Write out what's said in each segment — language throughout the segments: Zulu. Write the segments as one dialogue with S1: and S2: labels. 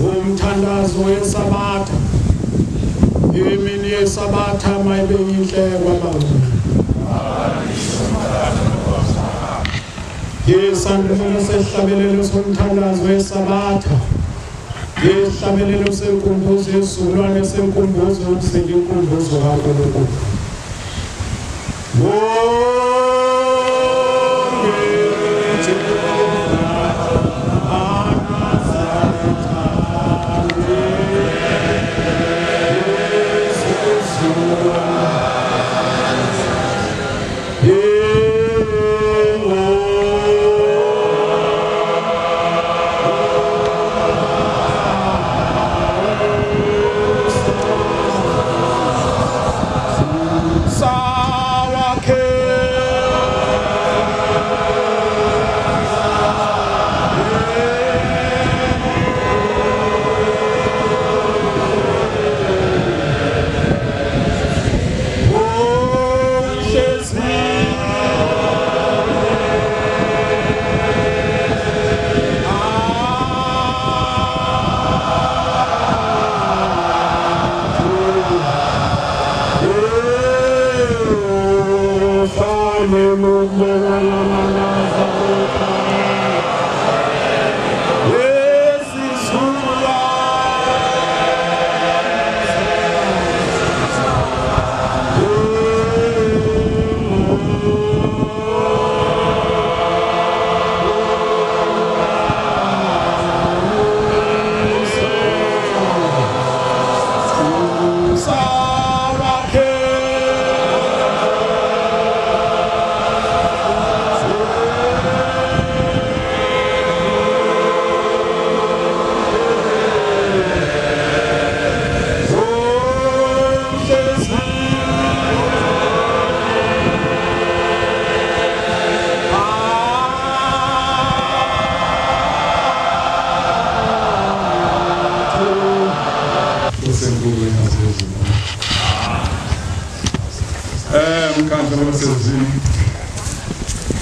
S1: umthandazo wesabatha imini yesabatha mayibe yinhle kwabantu yesandulelo sehlabelelo somthandazo wesabatha yehlabelelo senkumbuzo yesulwane senkumbuzo umsindi inkumbuzo kaNkulunkulu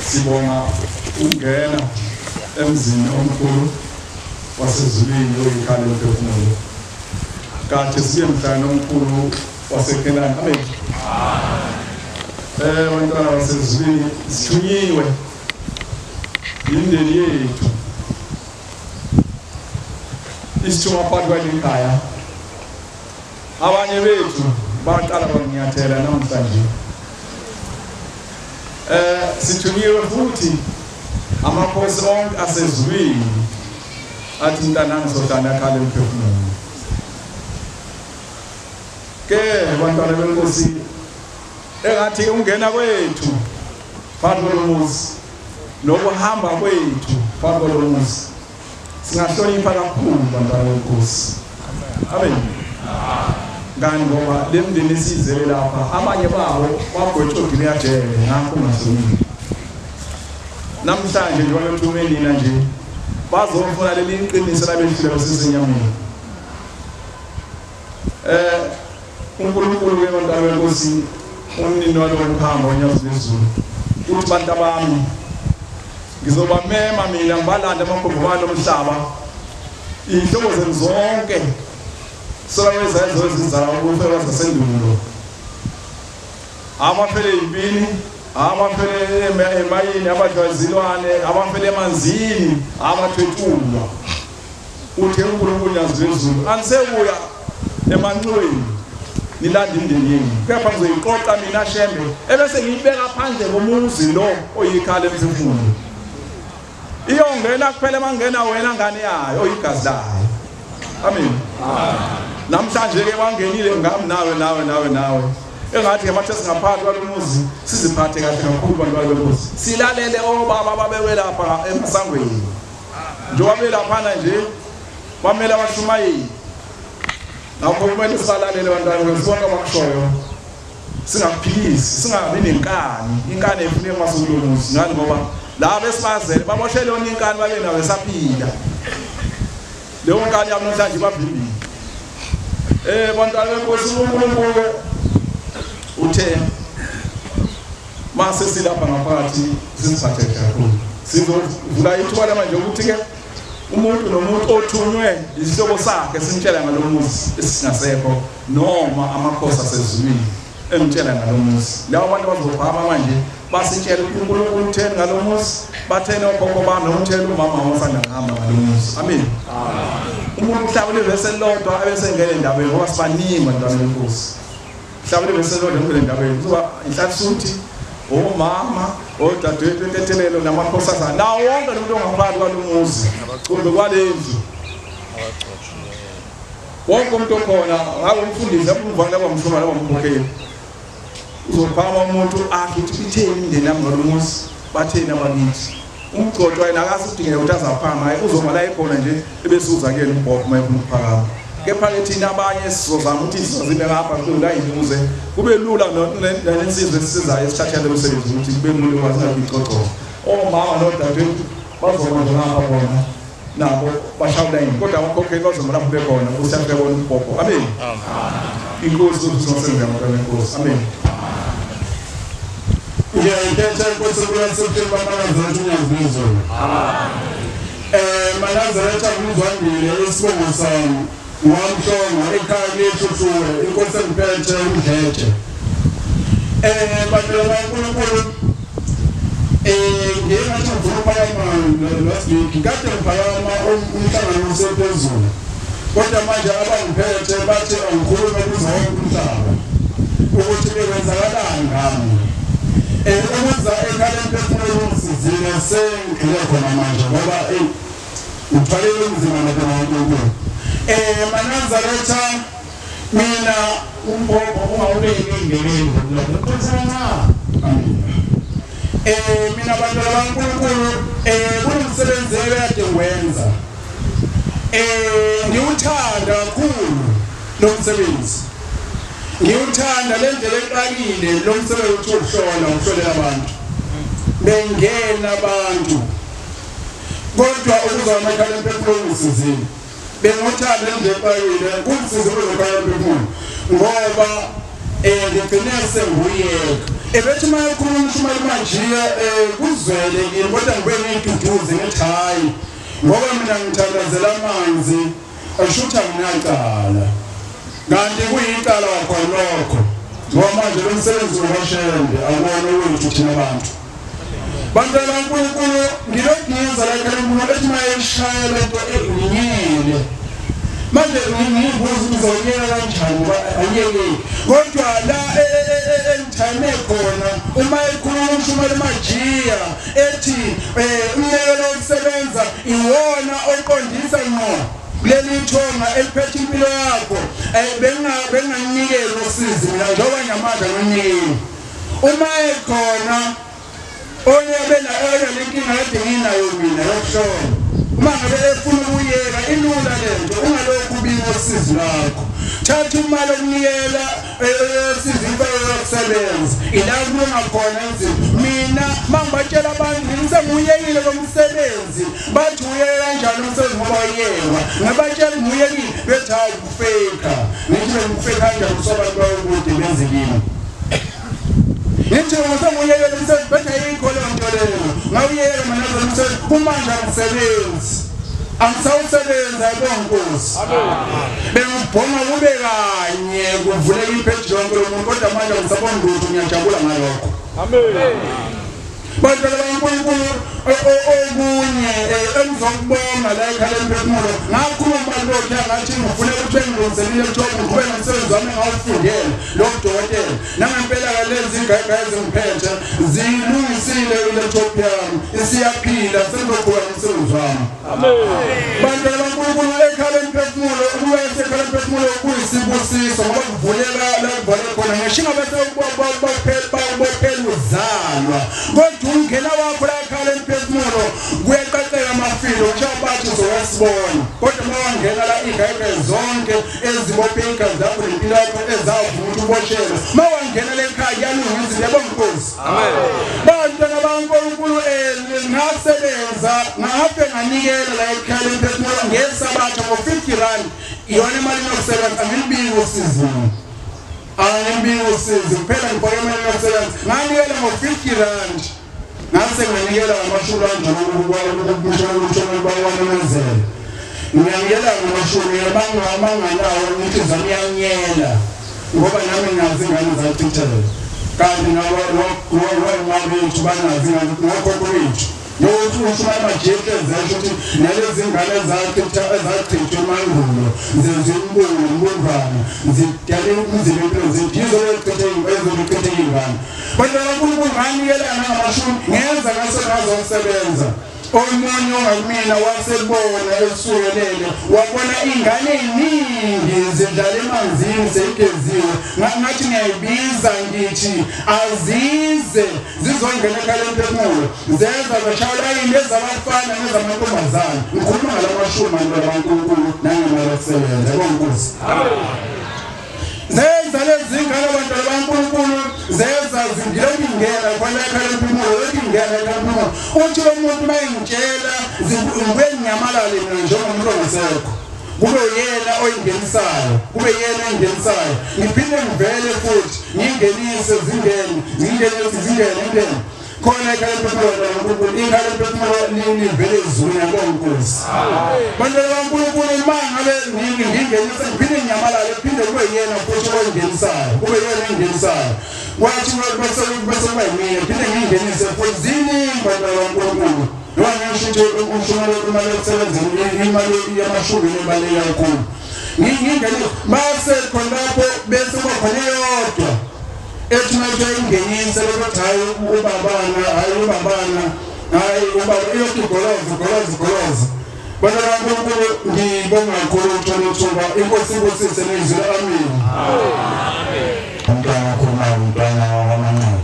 S2: sibonga ungena emzini omkhulu wasezulwini ekhaya lemphefumulo kade siye emhlabeni omkhulu waseKenani amen abantwana basezulwini sithunyiwe yindeni yethu isithuma phakathi kwalekhaya abanye bethu baqala banginyathela namhlanje sithunyiwe futhi amakhosi onke asezulwini athi mntanami sodana ekhaya lemphefumulo ke bantwana benkosi engathi ungena kwethu phakathi kolomuzi nokuhamba kwethu phakathi kolomuzi singahlonipha kakhulu bantwana benkosi amen ngani ngoba lemndeni esizele lapha abanye babo bagwetshogile yajele ngakho ungasonini namhlanje nje banothumela nje bazofuna leli iqiniso labehlile basisenyameni uNkulunkulu ke bantwana benkosi umnini walo womphamba uNyazi Lwezulu uthi bantu bami ngizobamema mina ngibalanda amakhombo omhlaba inhlobo zenu zonke solaweza ezizala ukufela sasendulo abafele impini abafele emayini abadlwazilwane abafele emanzini abathwetulwa uthe uNkulunkulu uNyazi Lwezulu anisebuya emanxweni nilanda indeni yenu kepha ngizoyiqoqa mina shembe ebese ngiyibeka phandle komuzi lo oyikhala lemphefumulo iyongena kuphela mangena wena ngane yayo oyigazi layo amen namhlanje ke wangenile ngami nawe engathi ke mathe singaphakathi kwalomuzi siziphathe kahle kakhulu bantwana benkosi silalele obaba babewe lapha emasangweni njengoba belaphana nje bamela abashumayeli ngakho kumele sibalalele bantwana besibonke abakushoyo singaphikisi singabi nenkani inkani efuneka masulumuzi ngani ngoba la besibazele baboshele yona inkani babe nawe saphila leyo nkani yabo namhlanje bavimbile bantwana benkosi uNkulunkulu uthe mase silapha ngaphakathi siziphathe kakhulu sizovula ithuba manje ukuthi ke umuntu nomuntu othunywe isihlobo sakhe simtshela ngalomuzi esingasekho noma amakhosi asezulwini emtshela ngalomuzi lawo abantu bazobhama manje basitshela uNkulunkulu utheni ngalomuzi bathena okhokho bami nokuthela umama wafana ngihamba ngalomuzi amen umuntu mhlawumbe ivese lodwa abesengene endabeni ngoba sibaningi ndabeni yenkosi mhlawumbe ivese lodwa ngene endabeni kuba inhlathuthi omama odadewethu entethelelo namakhosazana nawo wonke umuntu ongaphakathi kwalomuzi kumbe kwalendlu wonke umuntu okhona ngabe umfundisi abumvana labamhluma labamkhokheli uzophama umuntu athi uthini indeni yami ngalomuzi batheni abakithi umgcodo wena akasudingeka ukuthi azaphanga uzoma la ekhona nje ebesuza kuyena umbhobho mayefuna ukuphakama kepha ke thina abanye sizozama ukuthi sizozibe ngapha kula induze kube lula nensizwe esisizayo esithathele umsebenzi ukuthi kube lula ukwazi ngabixoxo omama nodadewethu bazoma nje ngapha bona nabo bashawula yini kodwa abakhokheli bazoma lapho bekhona usiyafika bona umbhobho amen inkosi uzosenza ngokwenza inkosi amen
S1: ngiyayithetha inkosi kuyasebenza banazaretha uNyazi Lwezulu manazaretha umzwandile isibongo sami wamhlonga ekhaya lethuthule inkosi engiphethe umdletshe bantu baNkulunkulu ngingathi ngifuna last week kade ngiphakama umhlangano osephezulu kodwa manje abangiphethe bathi angikhulume kuzo wonke umhlaba ukuthi bekwenzakalani ngami ukuza ekhaya lemphefumulo sizile sengile khona manje ngoba ngithwalele umzimba nakuNkulunkulu manazaretha mina umbhobho ungawubeki endleleni ngokukhosana mina bantu baNkulunkulu kunomsebenzi ekade ngiwenza ngiwuthanda kakhulu lo msebenzi ngiwuthanda le ndlela eqalile lo msebenzi ukuhlolela abantu bengena abantu kodwa ukuzama ekhaya lemphefumulo sizini bengothanda le ndlela eqalile kumsize ukuzokhala lemphefumulo ngoba ngigcine sengiyeka ebethi mayekhuluma umshumali manje kuzwele yini kodwa ngibe ngiyituduze ngithi hayi ngoba mina ngithandazela amanzi ashutha nginaqala kanti kuyicala wakho lokho ngoba manje lo msebenzi washende akubona wethu thina abantu bantu baNkulunkulu ngilokwenza la ekhaya umuntu ethi mayeshaya lento engiyile manje ngiyibuza uzonyela kanjani anyeke kodwa la engithame khona uma ekhuluma umshumali majiya ethi umyelo wokusebenza iwona oqondisa ngqo leli thonga eliphethe impilo yakho benganikeli usizi mina njengoba ngamandla nginikeli uma ekhona oyabela lenkinga kade nginayo mina yokuhlola uma ngabe efuna ukuyeka ilula lento ungalokhu ubika usizi lakho thatha imali okunikela sizimba yokusebenza ila kulunga khona enzima mina mangibatshela abantu ngisenguyekile lo msebenzi bathi uyeka kanjani umsebenzi ngoba uyeka ngabatshela ngiyekile bethi hayi kufeka ngithi ngifeka kanjani usobantu bayokude benze kimi ngithi ngiyekile umsebenzi bethi ayikhole ntoleyo ngawuyeka mina lo msebenzi kumanje umsebenzi angisawusebenza bonkosi bengibhonga kube kanye kuvuleka imphetho yonke lomuntu kodwa manje ngisabona ukuthi ngiyajabula ngalokho amen bantu baNkulunkulu okunye engizokubonga la ekhaya lemphefumulo ngakhuluma lokho ngathi ngifuna ukuthi ngilungiselele ukuthi kube nomsebenzi wami ngawufundela lokudokotela nangempela lezi igayigaya zingiphethe zilungisile laptop yami isiyaphila sengizoqhubeka nomsebenzi wami amen bantu baNkulunkulu ekhaya lemphefumulo ukuba ekhaya lemphefumulo kuyisibusiso ngoba kuvulela la kuvulela khona ngishinga bese bophela uzalwa kodwa ungena wakho la ekhaya lemphefumulo kuyaqaqeka amafilo uchabathi uzowasibona kodwa mawangena la igayigaya zonke ezibophe igazi lakho nempilo yakho ezavutha uboshela mawangena le ekhaya kuyalungisa yebo nkosi amen bantu baNkulunkulu ngasebenza ngabe nganikela la ekhaya lemphefumulo ngesabatha ngo50 iyona imali yokusebenza ngilibiki usizini angilibiki usizi kuphela ngibona imali yokusebenza nganikela ngo50 ngase nganikela amashumi anjalo ngiyangela ngamashumi abanganawo ukuthi zamiyanyela ngoba nami ngazi ngane zathithela kanti wethu banazi ngakho kwethu nokuthi ushaya jeke zathi nalezi ngane zathithela ezathithwa mandulo zezimbulo mbuvana zidale ukuzibempilo zidizwe ezokuqhuthe ingane kodwa uNkulunkulu nganikela ngamashumi ngenza ngasebenza omunye ongamina wasebona esukelele wabona ingane eziningi zidlala emanzini seyigeziwe ngathi ngiyayibiza ngithi azize zizongena lemphefumulo zenza bashawula indlela zabafana nezamantombazana ngikhuluma ngalamashumi kaNkulunkulu nangamasebenza konkuzi zenza lezi ngane abantu baNkulunkulu zenza zingilengena khona lemphefumulo ngene lemphefumulo uthi lo muntu mayengitshela ngibengyamalale mina njengomuntu ongasekho kube yena oyingenisayo kube yena engenisayo ngiphinde ngivele futhi ngingenise zingene khona lemphefumulo ingane lemphefumulo nivele izulu konkuzi abantu baNkulunkulu mangabe ngingenisa ngiphinde nginyamalale phinde kube yena futhi oyingenisayo kube yena engenisayo wathi bese bayimina phinde ngingenise futhi ziningi abantu baNkulunkulu ngisho umshumelo kumele usebenze imali yamashumi nebaleka kakhulu ngingene base khonapho bese kukhona yodwa ethi manje ingenise lokuthi hayi ubabana hayi ubaba iyokugoloza bana baNkulunkulu ngibonga kakhulu ukuthola inkosi inkosise nezwi amen
S3: umntwana khona umntwana wamancane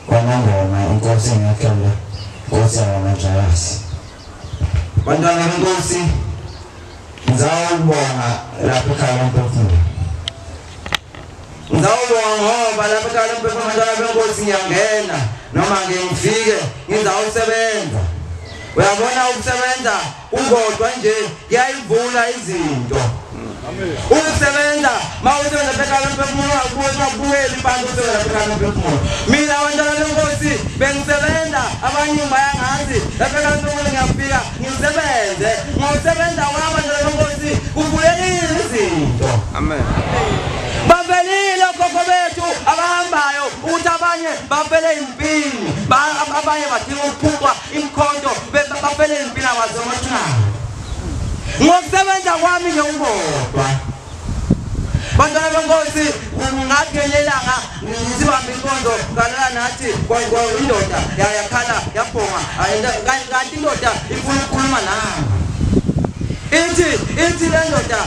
S3: kwanangoma inkosi ngiyakhala inkosi yamanjalasi bantwana benkosi ngizawubonga lapha ekhaya lemphefumulo ngizawubonga ngoba lapha ekhaya lemphefumulo bantwana benkosi ngiyangena noma ngifike ngizawusebenza uyabona ukusebenza ungodwa nje kuyayivula izinto ukusebenza mawusebenza ekhaya lemphefumulo akubuyeli abantu usebenza ekhaya lemphefumulo mina abantwana benkosi bengisebenza abanye bayangazi lapha ekhaya lemphefumulo ngiyafika ngisebenze ngosebenza abantwana benkosi kuvulele izinto amen bavelile gogo bethu abahambayo ukuthi abanye bavele impini abanye badinga ukuphupha imkhonto bavele impini abazomathana ngokusebenza kwami ngiyongibodwa bantwana benkosi ngingathelelanga ngizibambe inkonzo kalala nathi kwindoda yakhala yabhonga kanti indoda ifuna ukukhuluma nami ithi le ndoda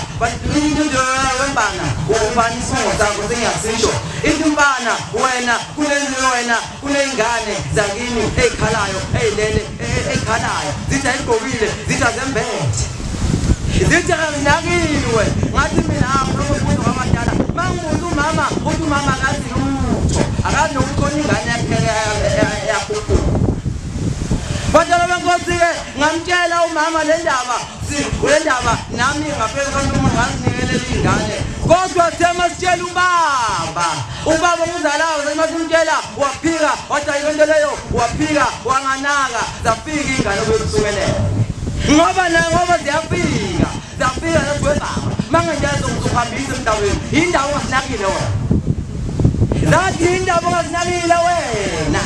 S3: into wembana ubani isongo sakho sengiyasisho ithi mbana wena kuneyingane zakini ezikhalayo ezilele ezikhalayo zithi ayigqokile zithi azembethe zithi nakiniwe ngathi mina umuntu wabadala mangibuza umama uthi umama akazi lutho akazi nokukhona ingane yakhe bantwana benkosi-ke ngamtshela umama le ndaba nami ngaphela kaNkulunkulu ngazinikelela ingane kodwa thema sitshela ubaba ngizalayo semasumtshela waphika wathi ayinto leyo waphika wanganaka zafika ingane obekusukelela ngoba ziyafika zagwebaba mangenjazo ukuhambisa emndaweni indawo ongasinakile wena zathi indawo ongasinakile wena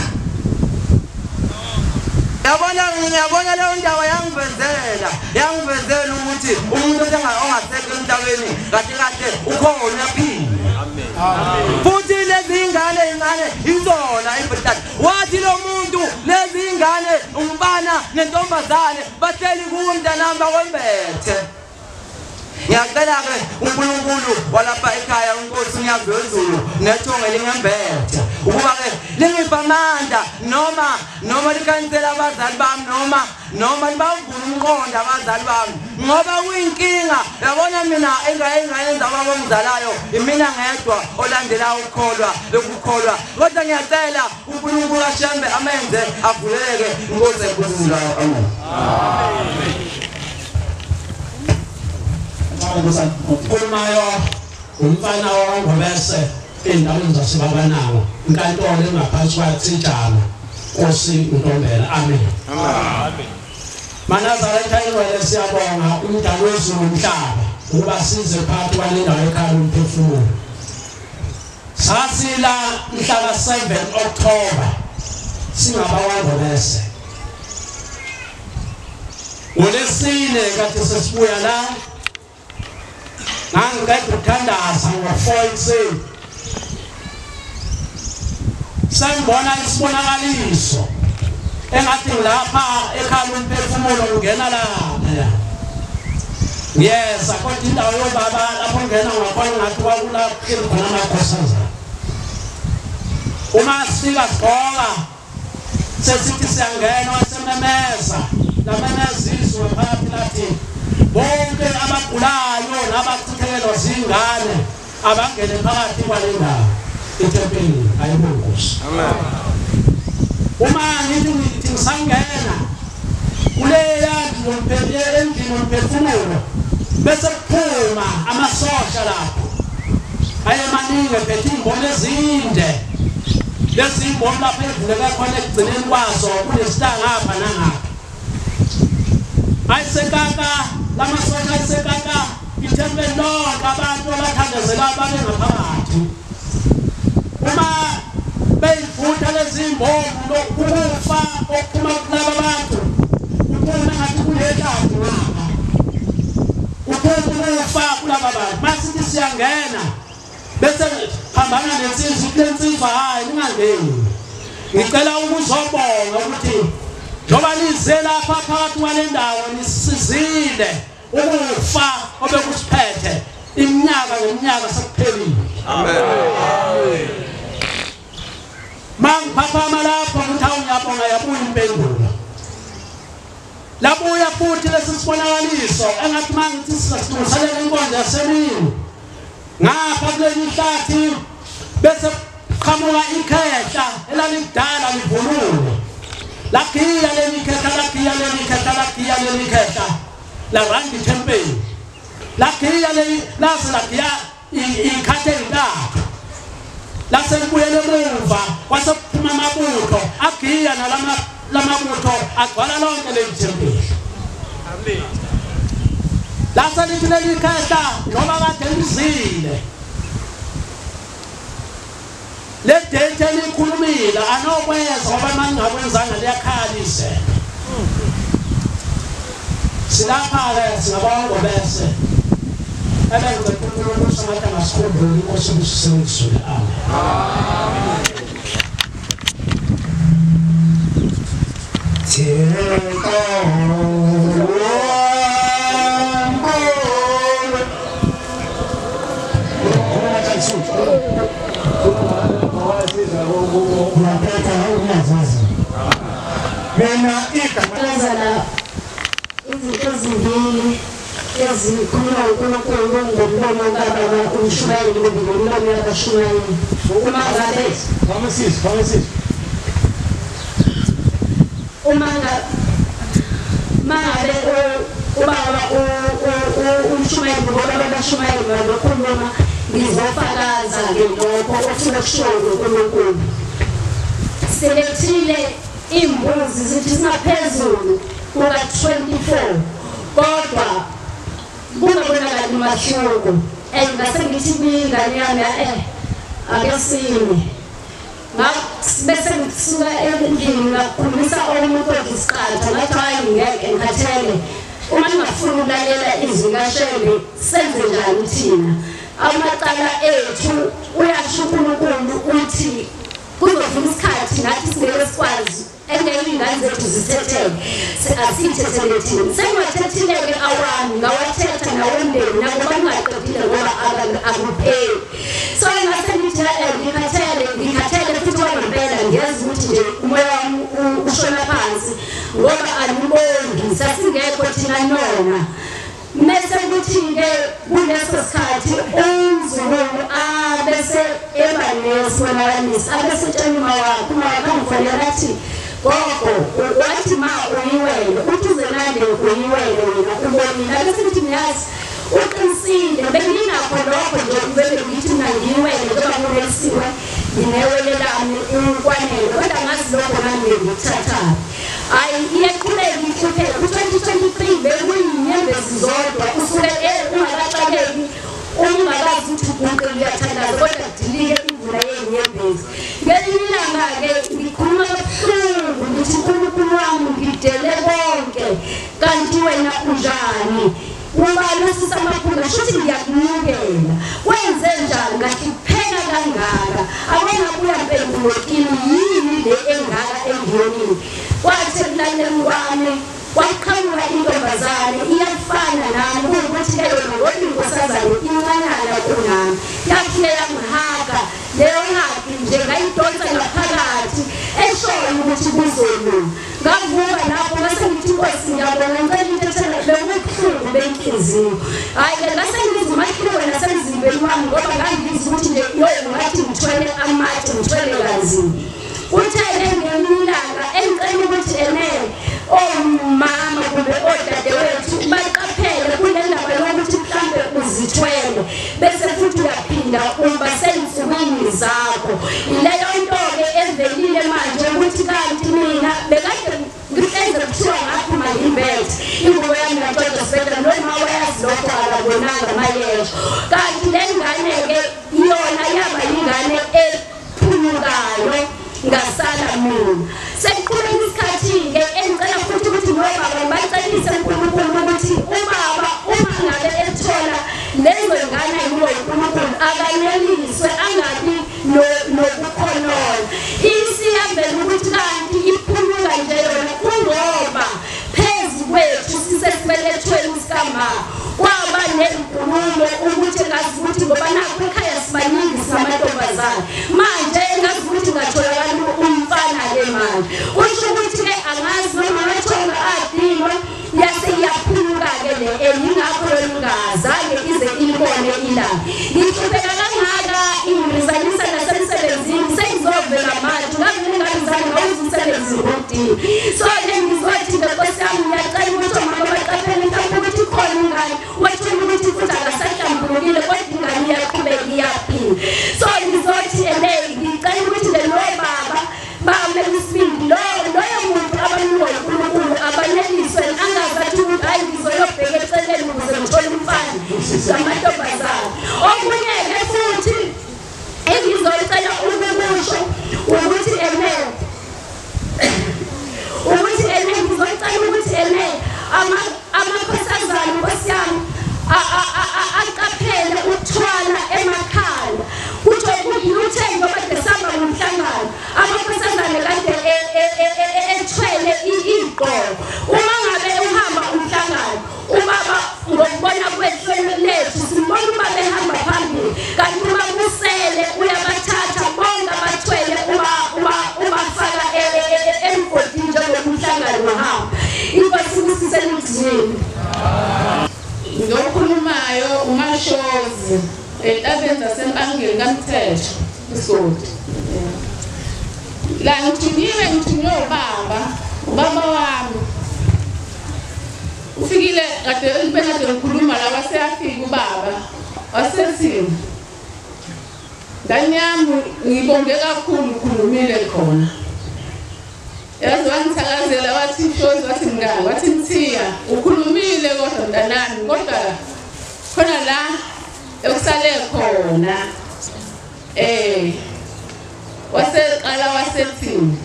S3: Yabona leyo ndawo yangivezela ukuthi umuntu ongasekho emntabeni kahle ukhona uyaphila amen futhi lezi ingane izona ibhutata wathi lo muntu lezi ingane umfana nentombazane bahleli kumntanamba kwembethe ngiyacela-ke uNkulunkulu walapha ekhaya uNkosi uNyazi Lwezulu nethonge lingembethe ukuba-ke lingipha amandla noma likhansela abazali bami noma libavula umqondo abazali bami ngoba kuyinkinga yabona mina engayenza ababa ngizalayo imina ngedwa olandela ukukholwa kodwa ngiyacela uNkulunkulu ashembe amenze avuleke inkosi enkosini amen
S4: Kumayo umfana wangobese endaweni zasebabananga inkantolo engaphansi kwaThijana Nkosi uNtombela. Amen. Amen. Manazaretha ingwele siyabonga umdali wezulu umhlaba ukuba size phakathi kwale ndawo ekhaya lemphefumulo. Sasila mhla 7 October singabawangobese. Olesine kade sesibuya la ngangikade ukuthandaza ngo-4 sangibona isibonakaliso engathi ngilapha ekhaya lemphefumulo ngena lapha. Yes, kodwa indawo yobaba lapho ngena ngakhona ngathi kwakula khona amakhosaza. Uma sifika sigqoka sesithi siyangena wasememeza lamemezizwe phakathi lathi bonke abagulayo nabachithelwa zingane abangene phakathi kwale ndawo ethempelini ayibongosi. Amen. Uma ngithi ngisangena kuleya endlini lemphefumulo bese kuphuma Amasosha lapho ayemaningi ephethe imbono ezinde. Lezi imbono lapha evuleka khona ekugcineni kwazo kunesitanga ngapha nangapha. Ayisekaka lamasosha ayisekaka ithempeli lonke abantu abathandazelwa babe ngaphakathi. Uma beyivutha lezi imbono ukufa okuphuma kulaba abantu ubona ngathi kulelapho ngapha. Ukufa kulaba abantu masithi siyangena bese hambana nensizwa hayi ningangeni. Ngicela ukuzobonga ukuthi njoba lize lapha phakathi kwale ndawo nisizile ukufa obekusiphethe iminyaka ngeminyaka sekuphelile. Amen. Mangiphaphama lapho ukuthi awunyabonga yabuya impendulo. Labuya futhi lesisibonakaliso engathi mangithi sizilungiselela inkonzo yasemini. Ngapha kuleli hlathi bese qhamuka ikhehla elalidala livulule. Lakiya leli khehla la randi tempeli. Lakiya lakiya ikhatheni lakho. Lasebuyele emuva kwasephuma amabutho agiya lamabutho agcwala lonke leli tempeli. Amen. Laselithi leli khehla noma kade lizile. Le date elikhulumile anokweza ngoba mangingakwenzanga liyakhalise. Silapha-ke singabawangobese ebengicela uNkulunkulu sangathi angasikhumbuli inkosi ubusisewezulu. Amen.
S1: Mina igama
S5: izinto ezimbili ezikhuluma uNkulunkulu ngomlomo kaBaba uMshumayeli ngomlomo kaBashumayeli. Uma ngabe ubaba uMshumayeli ngoba kaBashumayeli ngokhuluma ngizofakaza ngelokho ofuna kushiwo uNkulunkulu. Selethile imbuzi zithi singaphezulu kuka-24 kodwa kungabonakali umahluko. Ngase ngithi kwingane yami ake sime bese ngisuka endlini ngakhulumisa umuntu ojisiqatha ngathi hayi ngeke ngikhathele uma ngingafuni ukulalela izwi kaShele senze njani thina. Amacala ethu uyasho uNkulunkulu uthi kuzofika isikhathi nathi singeke sikwazi engeke ingane zethu zithetheke asithethele thina. Sengiwathethile-ke awami ngawathetha nawomndeni nakuba ngingaqedile ngoba akupheli. So ngase ngikhathele futhi kwangempela ngiyazi ukuthi nje umoya wami ushona phansi ngoba anibongi sasingekho thina nona. Mese kuthi-ke kuleso sikhathi umzukulu abese eba nesibonakaliso abese tshela uma wakho angifonela athi gogo wathi ma uyiwele uthi uze nande uyiwele wena ubonile. Abese kuthi ngiyazi uqinisile bengingakho lokho nje vele ngithi mina ngiyiwele njengoba kulesiwe nginewele lami ukwanele kodwa ngazi lokho ngangikuthathayo hayi iyaqhubeka iqhubeka ku-2023 bekuyinyembezi zodwa usuke ungakaqaleki ungakazi ukuthi uguqe uyathandaza kodwa kudilike imvula yenyembezi ngelinye ilanga-ke ngikhuluma kabuhlungu ngithi uNkulunkulu wami ngidele bonke kanti wena unjani ubalosisa amaphunga shuthi ngiyakunukela wenze njani ngathi kuphela kangaka abangabuya mpendulo kimi yini le engaka engiyonini kwathi ekulaleni kwami kwaqhamuka intombazane iyafana nami kuyukuthi leyo ngolinkosazane incanyana kunami yafike yangihaka leyo ngaphi nje ngayidonsa ngaphakathi eshoyo ukuthi kuzolunga ngavuka lapho ngase ngithi Nkosi ngiyabonga ngicela into ethela bekubuhlungu benhliziyo hayi-ke ngase ngizimahlile wena semzimbeni wami ngoba ngangizwa ukuthi nje ngathi ngithwele amatshe ngithwele kanzima uthe-ke ngelinye ilanga engicela ukuthi omama kumbe odadewethu baqaphele kule ndaba yokuthi mhlambe uzithwele bese futhi uyaphinda uba sey'nsukwini zakho leyo nto-ke evelile manje ukuthi kanti mina bekade ngisenze kuthiwa ngaphuma ngimbethe ingubo yami yacoca sibedla noma wayazi lokho akabonanga mayesho kanti le ngane-ke yona yaba yingane ephumukayo ngasala mina sekuqhubeka isikhathi-ke engicela futhi ukuthi nobaba bacelise uNkulunkulu ukuthi ubaba uma ngabe ethola lezo ngane yiwo uNkulunkulu akaneliswe angabi nokukhonona isiyavela ukuthi kanti iphumuka nje yona kungoba phezu kwethu sisesibelethweni sikama kwaba nenkulumo ukuthi ngazi ukuthi ngoba nakho ekhaya sibaningi singamantombazane manje ngazi ukuthi ngatholakala umfana-ke manje kusho ukuthi-ke angazi noma ngathola adinwa yase iyaphumuka-ke le yingakho ngazange ize ilibone ilanga ngihlubeka kangaka ingizalisa nasemsebenzini sengizovela manje ngangingalizange ngawuza umsebenzi ngodini so-ke ngizothi-ke Nkosi yami ngiyacela ukuthi omama baqaphele mhlawumbe ukuthi khona ingane wathola ukuthi futhi akasahlambulukile kodwa ingane iyaqhubeka iyaphinda so ngizothi ngicela ukuthi lo baba bamele isibindi loyo muntu abanikwa uNkulunkulu abaneliswe angazathi ukuthi hayi ngizoyobheka eceleni ukuze ngithole umfana ngamantombazane okunye-ke futhi engizocela ukukusho ukuthi ngizocela ukuthi amakhosazane Nkosi yami aqaphele uthwala emakhaya uthe ngoba desamba ngomhlangano amakhosazane kade ethwele igqoko uma ngabe uhamba umhlangano ubaba ngokubona kwethu lethu simbona ubaba ehamba phambili kanti uma kusele uyabathatha bonke abathwele ubafaka emgodini njengomhlangano wahamba Inkosi kusiselizini
S6: ngokhulumayo uMashozi entabeni zasempangeni kaMthetho isoti la ngithunywe ubaba wami ufikile kade ngikhuluma la waseyafika ubaba wasethini ngane yami ngibonge kakhulu ukhulumile khona yazi wangithakazela wathi Mshozi wathi mngani wathi Mthiya ukhulumile kodwa mntanami kodwa khona la ekusale khona waseqala wasethini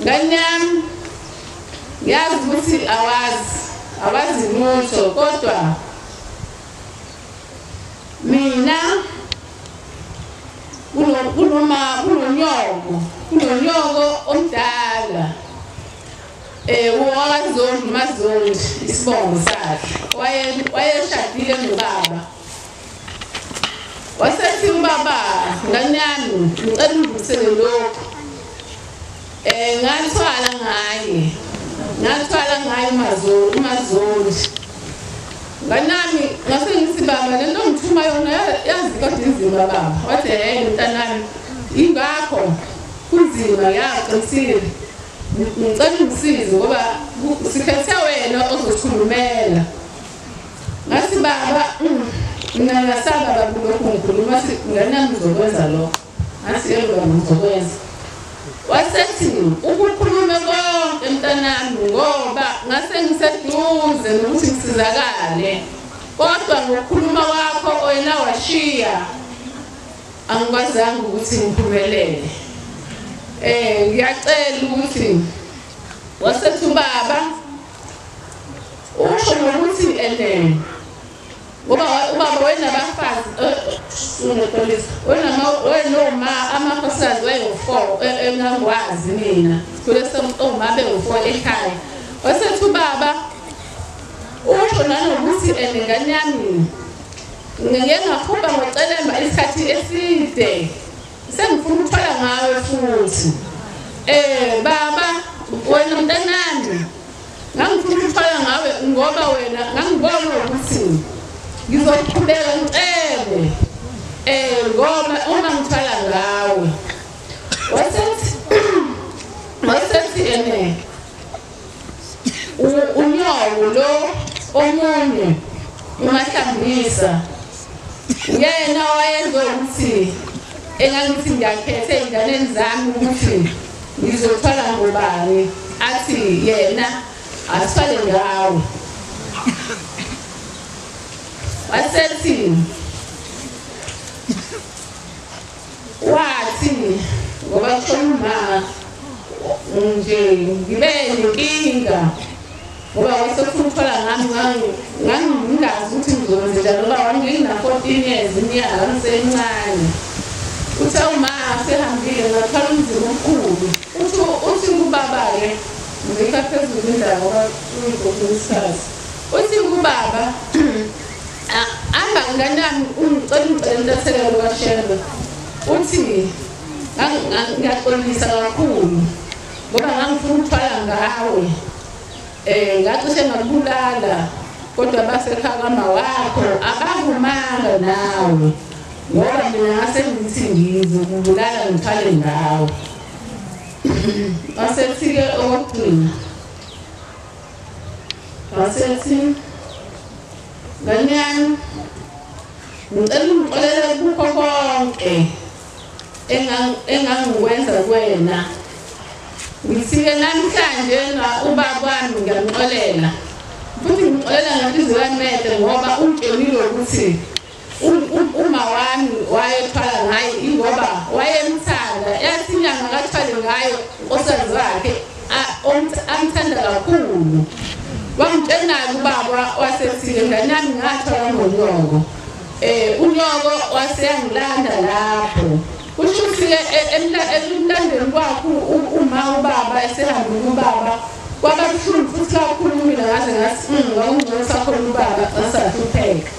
S6: ngane yami ngiyazi ukuthi awazi lutho kodwa mina kunonyoko omdala uwakaZondi uMaZondi isibongo sakhe wayeshadile nobaba wasethi ubaba ngane yami ngicela ungibusele lokhu ngathwala ngaye uMaZondi nganami ngase ngisibaba lento ngithuma yona yazi kodwa inzima baba wathi hey mntanami ingakho kunzima yaqinisile ngicela ungisize ngoba sikhethe wena ozokhulumela ngasi baba mina ngasaba baba lokho ngikhuluma nganami ngizokwenza lokho asiyelwa ngizokwenza wasethi ukukhuluma konke mntanami ngoba ngase ngiseduze nokuthi ngisizakale kodwa ngokukhuluma kwakho wena washiya angikwazanga ukuthi ngiphumelele ngiyacela ukuthi wasethi ubaba usho ukuthi ngoba ubaba wena abafazi wena amakhosazi wayo4 engangwazi mina kulese oma be4 ekhaya wasethi ubaba usho nanokuthi ngane yami ngeke ngakhupha ngocelemba isikhathi eside sengifuna ukuthwala ngawe futhi baba wena mntanami ngangifuna ukuthwala ngawe ngoba wena ngangibona ukuthi ngizoqhubeka ngicebe ngoba uma ngithwala ngawe wasethi unyawo lo omunye umahlambisa yena wayenza ukuthi engangithi ngiyakhetha ey'nganeni zami ukuthi ngizothwala ngobani athi yena asithwale ngawe wasethi wathi ngoba khona nje ngibe nenkinga ngoba wasefuna ukuthola ngami ngangingazi ukuthi ngizokwenza njani ngoba wangina-14 years iminyaka ngisencane uthi awuma sehambile ngathwala umzimba omkhulu uthi kubaba-ke ngikha phezulu indawo ngoba uyigokuisikhathi uthi kubaba amba ngane yami ungicela intathelelo kashelo uthi ngiyaxolisa kakhulu ngoba ngangifuna ukuthwala ngawe ngacishe ngakubulala kodwa basekhaya kama wakho abavumanga nawe ngoba mina ngase ngithi ngizokubulala ngithwale ngawe wasethi-ke okokugcina wasethi ngane yami ngicela ungixolele kukho konke engangikwenza kuwena ngithike namhlanje ubaba wami ngiyamxolela futhi ngixolela ngenhliziyo yamede ngoba ungitshelile ukuthi uma wami wayethwala ngaye ingoba wayemthanda yathi inyanga kathwale ngayo unkosikazi wakhe amthanda kakhulu wangitshela ubaba wasethile ngane yami ngathwala ngonyoko unyoko waseyangilanda lapho kusho ukuthi emlandweni kwakho uma ubaba esehambile ubaba kwababuhlungu futhi kakhulu mina ngaze ngathi ngakungcosa khona ubaba asahlupheka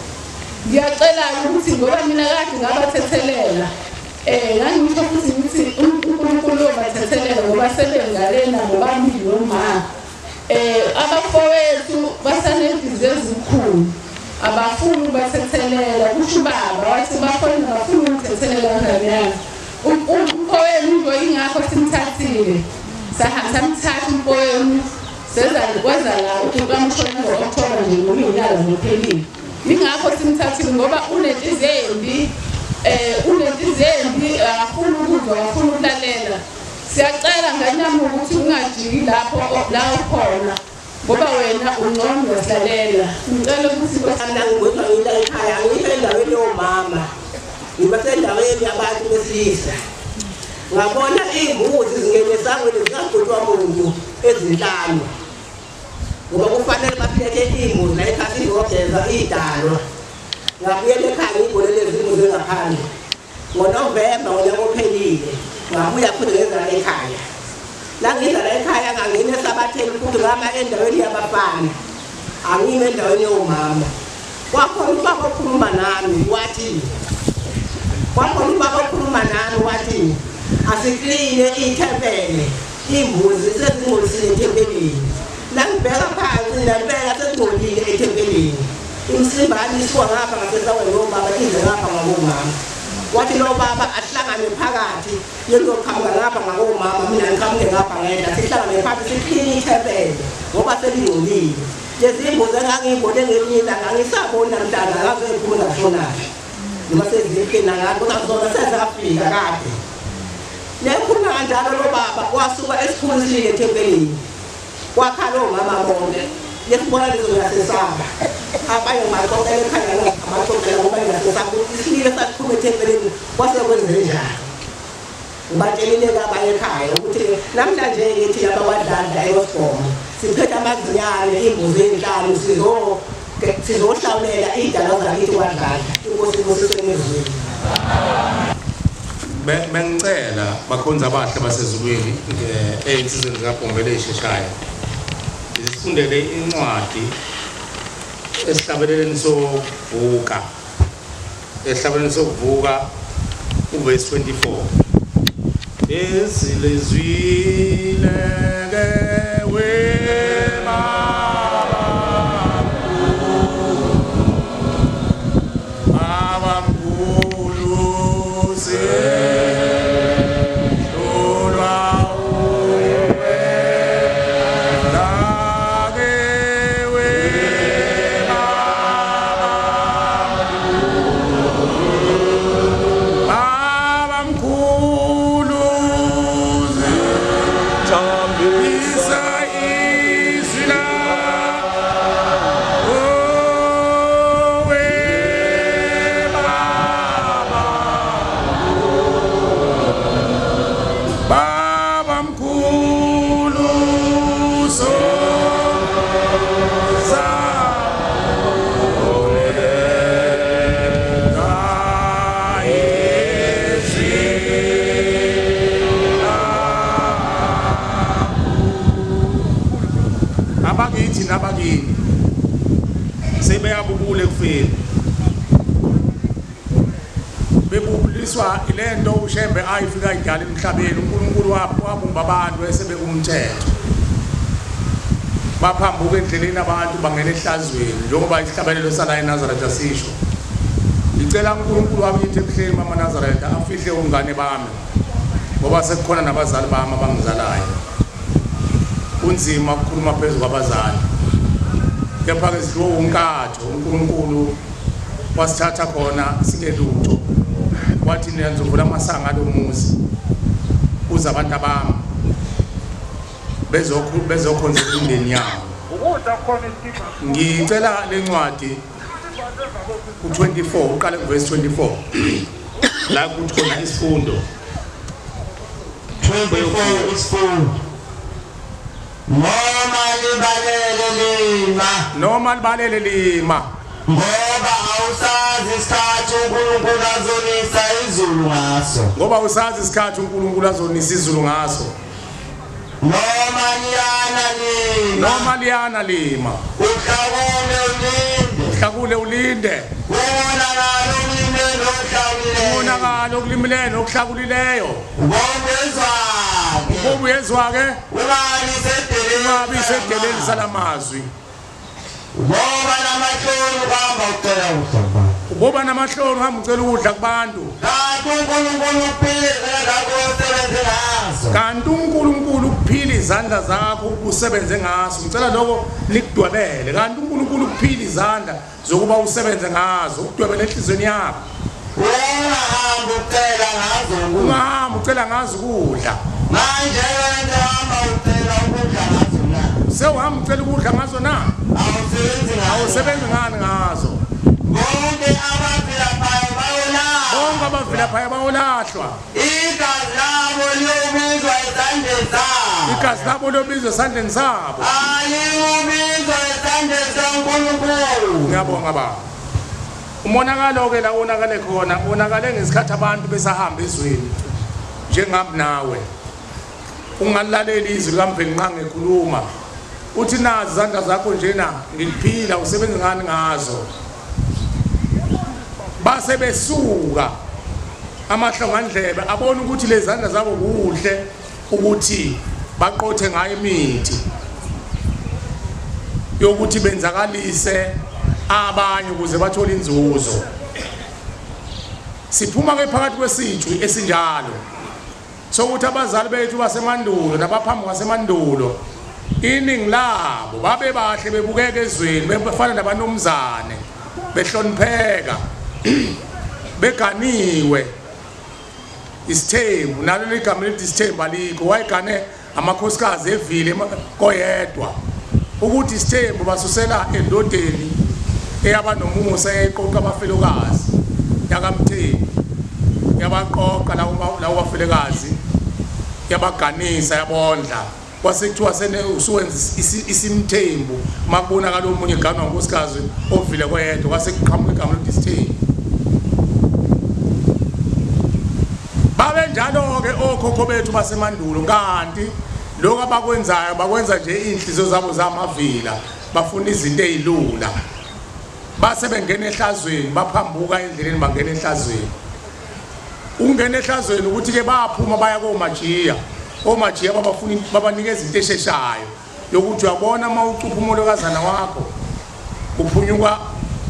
S6: ngiyacela ukuthi ngoba mina kade ngabathethelela ngangisho futhi ngithi uNkulunkulu bathethelela ngoba sebengalena ngobabili noma abafowethu basanenhliziyo ezikhulu abafuni bathethelela kusho ubaba wathi bafuna ukuthethelela ngane yami umfowenu nje ingakho simthathile samthatha umfowenu kwaza la ukamshona ngo-October nje ngoba inyanga ngiphelile ingakho simthathile ngoba unentizembi akafuni ukuzwa akafuni ukulalela siyacela ngane yami ukuthi ungajiki lapho la ukhona ngoba wena ungcono uyahlalela ngicela ukuthi
S3: ngibona ngila ekhaya ngisendaweni yomama ngibasendaweni yabantu besilisa ngabona imbuzi zingene esangweni zingagqutshwa muntu ezinhlanu ngoba kufanele baphethe imbuzi la ekhaya sizogeza idalwa ngabuyela ekhaya ngibonele izimbuzi ngaphandle ngoNovemba ngonyaka ophelile ngabuya futhi ngezala ekhaya la ngizala ekhaya ngangena esabatheni futhi ngama endaweni yabafana angime endaweni yomama kwakhona ubaba okhuluma nami wathi asikline ithempele imbuzi sezingcolisile ethempelini la ngibheka phansi ngabeka sezingcolile ethempelini imsimbani isuka ngapha ngasesaweni yomama ize ngapha ngabomama wathi lo baba ahlangane phakathi yenzoqhamuka ngapha ngabomama mina ngiqhamuke ngapha ngenda sihlangane phakathi sikline ithempele ngoba selingcolile lezi imbuzi engangiyibone ngelinye ilanga ngisabona mntana ngaze ephuma ngashonala noma sezikena ngathi kodwa zona sezafika kade
S7: Nekhuluma kanjalo lo baba wasuka esikhululile ethempelini. Wakhala omama bonke. Yekubona lezo ngasesaba. Abayo maqoqela ekhaya la amaqoqela ngoba ngasesaba isile sakhuluma ethempelini kwase kwenzeke njalo. Batshelile kabaye ekhaya ukuthi namhlanje ngithi abakwadlala eWestbourne siphethe amazinyane imbuzi ezinhlanu sizohlawulela idala zakithi kwadlala inkosi isemezweni.
S2: Bengicela bakhonza abahle basezulwini einsizweni zikaBhombele esheshaya. Isifundele incwadi esihlabeleleni sokuvuka. Esihlabeleleni sokuvuka uverse 24. Esilezwile ke wema abamkhulu nabakini sebeyabubule kufeni bebuliswa ilento ushembe ayifika idala emhlabeni uNkulunkulu wabumba abantu esebekumthetho baphambuka endleleni abantu bangena ehlazweni njengoba isihlabelelo sala eNazaretha sisho. Ngicela uNkulunkulu wabithi ebuhleni mama Nazaretha afihle ungane bami ngoba sekukhona nabazali bami abangizalayo. Kunzima ukukhuluma phezulu kwabazali. Kepha ke sidlo unkatho uNkulunkulu wasithatha khona singelutho. Wathi niyazovula amasanga lomuzi. Uza abantu abami bezokhonza indeni yabo. Ngicela lencwadi ku24 uqale kuverse 24 la kuthi khona isifundo
S3: 24 isifundo
S2: noma libalele lima
S3: ngoba awusazi isikhathi uNkulunkulu azonisa izulu ngaso
S2: ngoba usazi isikhathi uNkulunkulu azonisa izulu ngaso noma liyana lima uhlakule ulinde ubonakalo okulimile nokuhlakulileyo ngoba uyezwa ke ungabi sedeleni salamazwi ngoba namahloni hamba ucela ukudla kubantu kanti uNkulunkulu ukuphila izandla zakho usebenze ngaso. Ngicela lokho likudwebele kanti uNkulunkulu ukuphila izandla zokuba usebenze ngazo ukudwebele enhlizweni yakho. Ungahamba ucela ngazo ukudla manje wena hamba ucela ukudla ngazo na sewuhamba ucela ukudla ngazo na awusebenzi ngani ngazo. Bonke abavila phaya bayolahlwa igazi labo lobizwa esandleni sabo ngiyabonga baba. Umonakalo ke la wonakale khona wonakale ngesikhathi abantu besahamba ezweni njengami nawe ungalaleli izwi kaMveli nqa ngekhuluma uthi nazi izandla zakho njena ngiliphila usebenza ngani ngazo. Base besuka amahlongandlebe abona ukuthi lezi zandla zabo kuhle ukuthi baqothe ngayo imithi yokuthi benzakalise abanye ukuze bathole inzuzo. Siphuma ke phakathi kwesijwi esinjalo sokuthi abazali bethu basemandulo nabaphambi kwasemandulo iningi labo babe bahle bebukeka ezweni befana nabanomzane behlonipheka beganiwe isithembu nalo ligama lithi isithembu alikho wayegane amakhosikazi evile koyedwa ukuthi isithembu basusela endodeni eyaba nomusa eqoqa abafelokazi yakamtheni yabaqoqa lawo bafelokazi yabaganisa yabondla kwasekuthiwa sene usuwenza isimthembu makubonakala omunye eganwa ngonkosikazi ovile koyedwa kwasekuqhamuka igama lokuthi isithembu babe njalo-ke okhokho bethu basemandulo kanti lokho abakwenzayo bakwenza nje iy'nhliziyo zabo zamavila bafuna izinto ey'lula base bengena ehlazweni baphambuka endleleni bangena ehlazweni ungena ehlazweni ukuthi-ke baphuma baya komajiya omajiya babanikeza into esheshayo yokuthi uyabona uma ucupha umolokazana wakho uphunyuka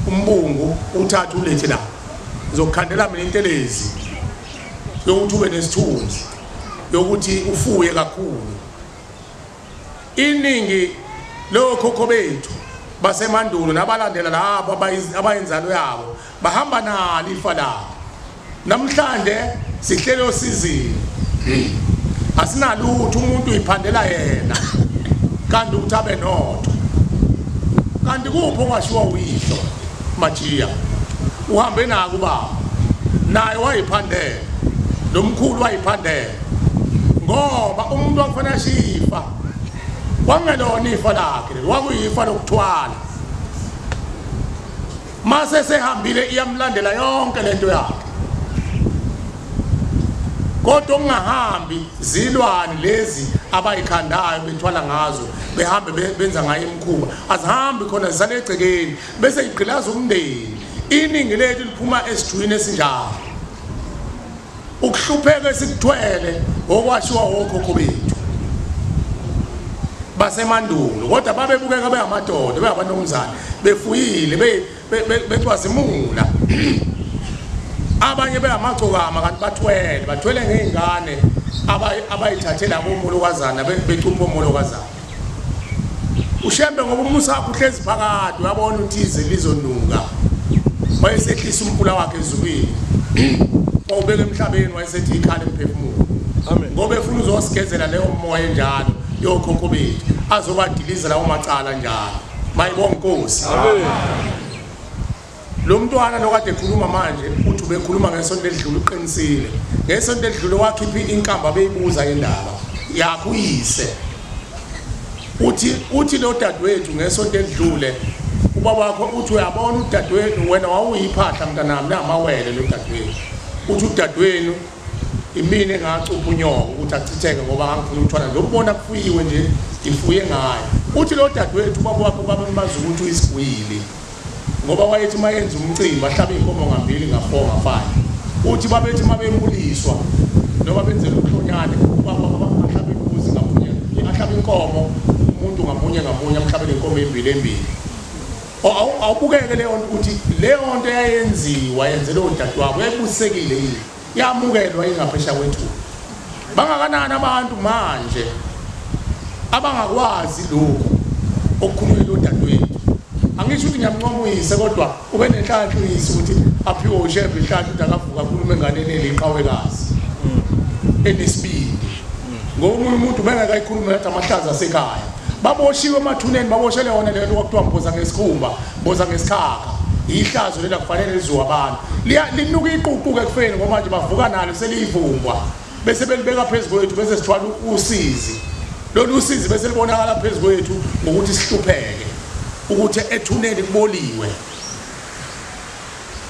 S2: umbungu uthathe ulethe la ngizokukhandela mina intelezi yokuthi ube nesithunzi yokuthi ufuye kakhulu iningi lokhokho bethu basemandulo nabalandela labo abayenzalo yabo bahamba nalo ifa labo namhlanje sihlele osizini asinalutho umuntu uyiphandela yena kanti ukuthi abe notho kanti kupho kwashiwa uyihlo majiya uhambe nako baba naye wayiphandela nomkhulu wayiphandela ngoba umuntu wakufanele shifa wangelona ifa lakhe wakuyifa lokuthwala mase sehambile iyamlandela yonke lento yakhe kodwa ungahambi zilwane lezi abayikhandayo bethwala ngazo behambe benza ngayo imkhuba azihambi khona zisale egcekeni bese igqilaza umndeni iningi lethu liphuma esijwini esinjalo ukuhlupheka esikuthwele okwashiwa okhokho bethu basemandulo kodwa babebukeka bengamadoda bengabantomzana befuyile becwazimula abanye beyamagcokama kanti bathwele ngey'ngane abayithathela bomolokazana becupha omolokazana ushembe ngoba umusa wakho uhlezi phakathi uyabona ukuthi ize lizonuka wayesehlisa umfula wakhe ezulwini obeka emhlabeni wayesethi ikhala lemphefumulo amen ngoba efuna uzosigezela leyo moya enjalo yokhokho bethu azobadiliza lawo macala njalo mayibonga Nkosi amen lo mntwana lokade ekhuluma manje uthi ubekhuluma ngesonto edlule uqinisile ngesonto edlule wakhipha inkamba beyibuza indaba yakho uyise uthi lo dadewethu ngesonto edlule ubaba wakho uthi uyabona udadewenu wena wawuyiphahla mntanami namawele lo dadewethu uthi udadewenu imini engacupha unyoko ukuthi achitheke ngoba angifuna umthwana lokubona kufuyiwe nje ifuye ngayo uthi lo dadewethu ubaba wakho babemazi ukuthi uyisigwili ngoba wayethi mayenza umcimbi ahlabe inkomo ngambili nga4 nga5 uthi babethi mabemuliswa noma benzela uhlonyane bahlabe imbuzi ngamunye ahlabe inkomo umuntu ngamunye amhlabe inkomo embili awubukeke leyo nto ukuthi leyo nto yayenziwa yenzela udadewabo yayibusekile yini yamukelwa ingaphesha kwethu bangakanani abantu manje abangakwazi lokho okukhulunywa lo dadewethu angisho ukuthi ngiyamncomuyise kodwa ube nenhlanhla uyise ukuthi aphiwe ushembe inhlanhla ukuthi akavuka kakhulu enganeneli iqhawekazi enesibindi ngoba umuntu bengakayikhuluma nathi amahlaza asekhaya baboshiwe emathuneni baboshele yona lento kwakuthiwa mboza ngesikhumba mboza ngesikhakha ihlazo lela kufanele liziwa abantu linuka iququke kufeni ngoba manje bavuka nalo seliyivumbwa bese belibeka phezulu kwethu bese sithwala usizi lolu usizi bese libonakala phezulu kwethu ngokuthi sihlupheke ukuthi ethuneni kuboliwe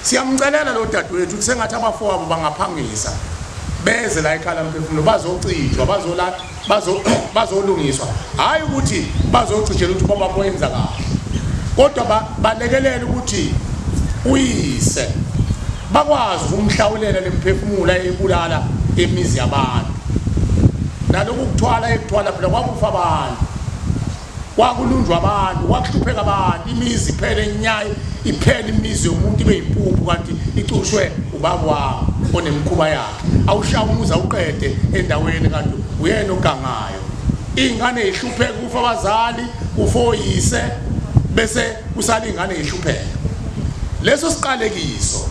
S2: siyamcelela lo dadewethu kusengathi abafowabo bangaphangisa beze la ekhaya lemphefumulo bazocitshwa bazolungiswa hayi ukuthi bazocijela ukuthi baba kwenza kahle kodwa balekelela ukuthi uyise bakwazi ukumhlawulela lemphefumulo eyibulala emizi yabantu naloku kuthwala phela kwakufa abantu kwakulunjwa abantu kwakuhlupheka abantu imizi iphele enyayi iphele imizi yomuntu ibe yimpuphu kanti icushwe ubaba wakho onemkhuba yakhe awushaya umuzi awuqede endaweni kanti uyena ogangayo ingane ihlupheka kufa abazali ufoyise bese kusala ingane ihlupheka leso siqalekiso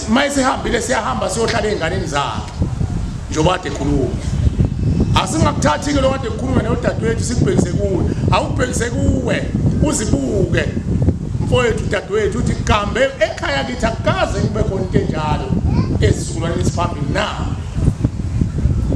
S2: mayisihambile siyahamba siyohlala einganeni zakhe njengoba kade ekhuluma asingakuthathi ke lo kade ekhuluma nodadewethu sikubhekise kuwe awubhekise kuwe uzibuke mfowethu dadewethu uthi kambe ekhaya kithi akukaze kube khona into enjalo esizukulwaneni esiphambili na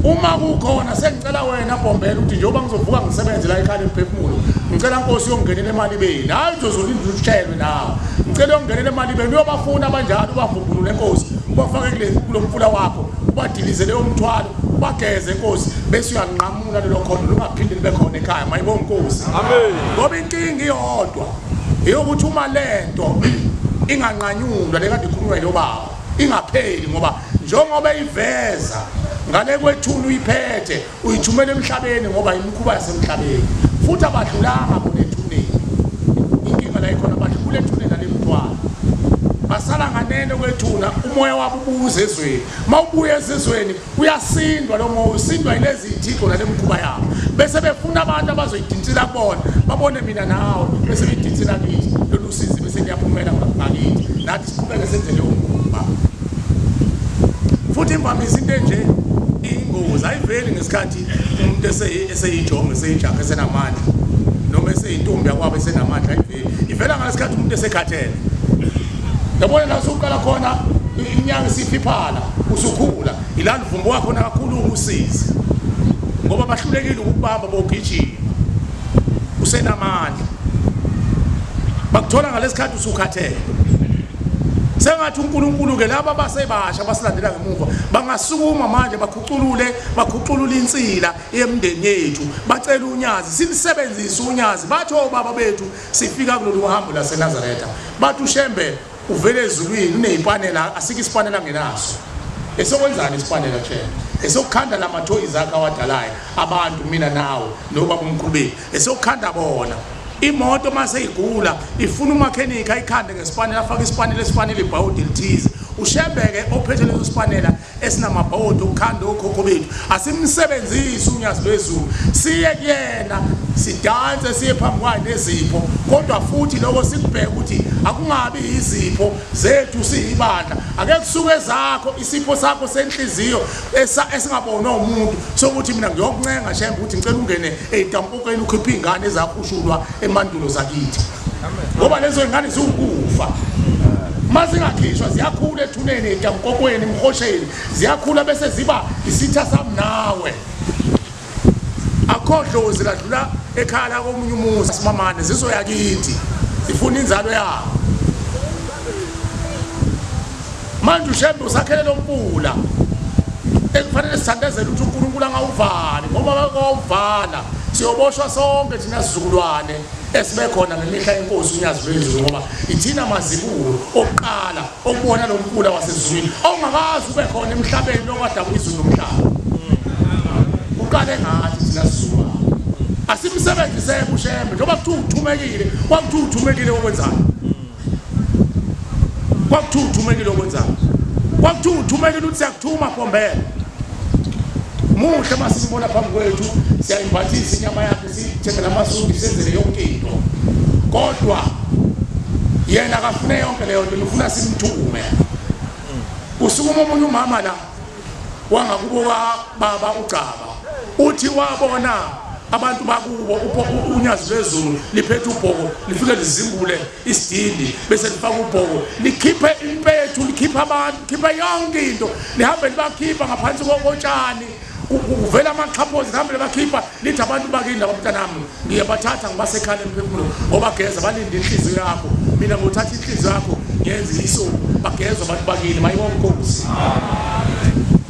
S2: uma kukhona sengicela wena Bombela uthi njengoba ngizovuka ngisebenze la ekhaya lemphefumulo ngicela Nkosi yongenele imali beni hayi uzozolinda utshelwe nawe ngicela yongenele imali beni uyobafuna abanjalo ubavumbulule Nkosi ubafake kulomfula wakho ubadilize leyo mthwalo ubageze Nkosi bese uyanqamula lelo khono lungaphindi libe khona ekhaya mayibonge Nkosi amen ngoba inkingi iyodwa eyokuthi uma lento inganqanyulwa lekade ikhulunywa lo baba ingapheli ngoba njengoba iveza ngale kwethuna uyiphethe uyithumela emhlabeni ngoba imikhuba yasemhlabeni futhi abadlulanga bona ethuneni inkinga la ikhona badlula ethuneni nalemntwana basala nganene kwethuna umoya wabo ubuza ezweni mawubuya ezweni uyasindwa lo moya usindwa ilezi ithixo nalemkhuba yabo bese befuna abantu abazoyidintsila kubona babone mina nawe bese bidintsila kithi lolu sizi bese liyaphumela ngakithi nathi siqhubeke senze leyo mkhuba futhi imvamisa into enje ingozi ayiveli ngesikhathi umuntu eseyijonga eseyijaga esenamandla noma eseyintombi yakwabo esenamandla ayiveli ivela ngalesikhathi umuntu esekhathele yabona la usuqala khona inyanga isifiphala usukhula ilana uvumbo wakho na kakhulu usizi ngoba bahlulekile ukubamba bogijima usenamandla bakuthola ngalesikhathi usukhathele sengathi uNkulunkulu ke laba basebasha basilandela ngemuva bangasukuma manje bakhuculule insila yemndeni yethu bacela uNyazi silisebenzise uNyazi batho baba bethu sifika kulolu hambo laseNazaretha bathi uShembe uvele ezulwini unezipanela asike isipanela ngenaso esokwenzani isipanela Shembe esokukhanda lamathoyi zakhe awadalayo abantu mina nawe nobaba uMkhulu esokukhanda bona imoto mase igula ifuna umakhenika ayikhande ngesipanela afaka isipanela esifanele ibhawudi lithize uShembeke ophethe leso sipanela esinamabhawudi ukukhanda okhokho bethu asimsebenzisi uNyazi Lwezulu siye kuyena sidanse siye phambi kwakhe nezipho kodwa futhi lokho sikubheka ukuthi akungabi izipho zethu siyibandla ake kusuke zakho isipho sakho senhliziyo esingabonwa umuntu sokuthi mina ngiyokuncenga Shembe ukuthi ngicela ungene edampokweni ukhiphe ingane zakhushulwa emandulo zakithi ngoba lezo ingane ziwukufa mazingakhishwa ziyakhula ethuneni edampokweni emhosheni ziyakhula bese ziba isitha sami nawe akhodlozi ladlula ekhala komunye umuzi simamane zizoyakithi sifuna inzalo yabo manje uShembe usakhele lompula ekufanele sithandazele ukuthi uNkulunkulu angawuvali ngoba akawuvala siyoboshwa sonke thina sizukulwane esibe khona ngemihla yenkosi uNyazi Lwezulu ngoba ithina mazibulo oqala okubona lompula wasezulwini ongakazi ube khona emhlabeni lokwadaba izulu nomhlaba uqale ngathi thina sizukulwane asimsebenzise uShembe njengoba kuthiwa uthumekile kwakuthiwa uthumekile okwenzani kwakuthiwa uthumekile okwenzani kwakuthiwa uthumekile uthi siyakuthuma Bombela muhle masibona phambi kwethu siyayimbathisa inyama yakhe sithengele amasuku senzele yonke into kodwa yena akafune yonke leyo nto ufuna simthume usukuma umunye umama la wangakubo baba uCaba uthi wabona abantu bakubo uNyazi Lwezulu liphethe ubhoko lifike lizimbule isidindi bese lifaka ubhoko likhiphe impethu likhipha abantu likhipha yonke into lihambe libakhipha ngaphansi kokotshani uvela amaxhaphozi lihambe libakhipha lithi abantu bakinda abamntanami ngiyabathatha ngibasekhaya lemphefumulo ngoba geza balinde inhliziyo yakho mina ngothatha inhliziyo yakho ngenze iso bagezwe abantu bakini mayibonke Nkosi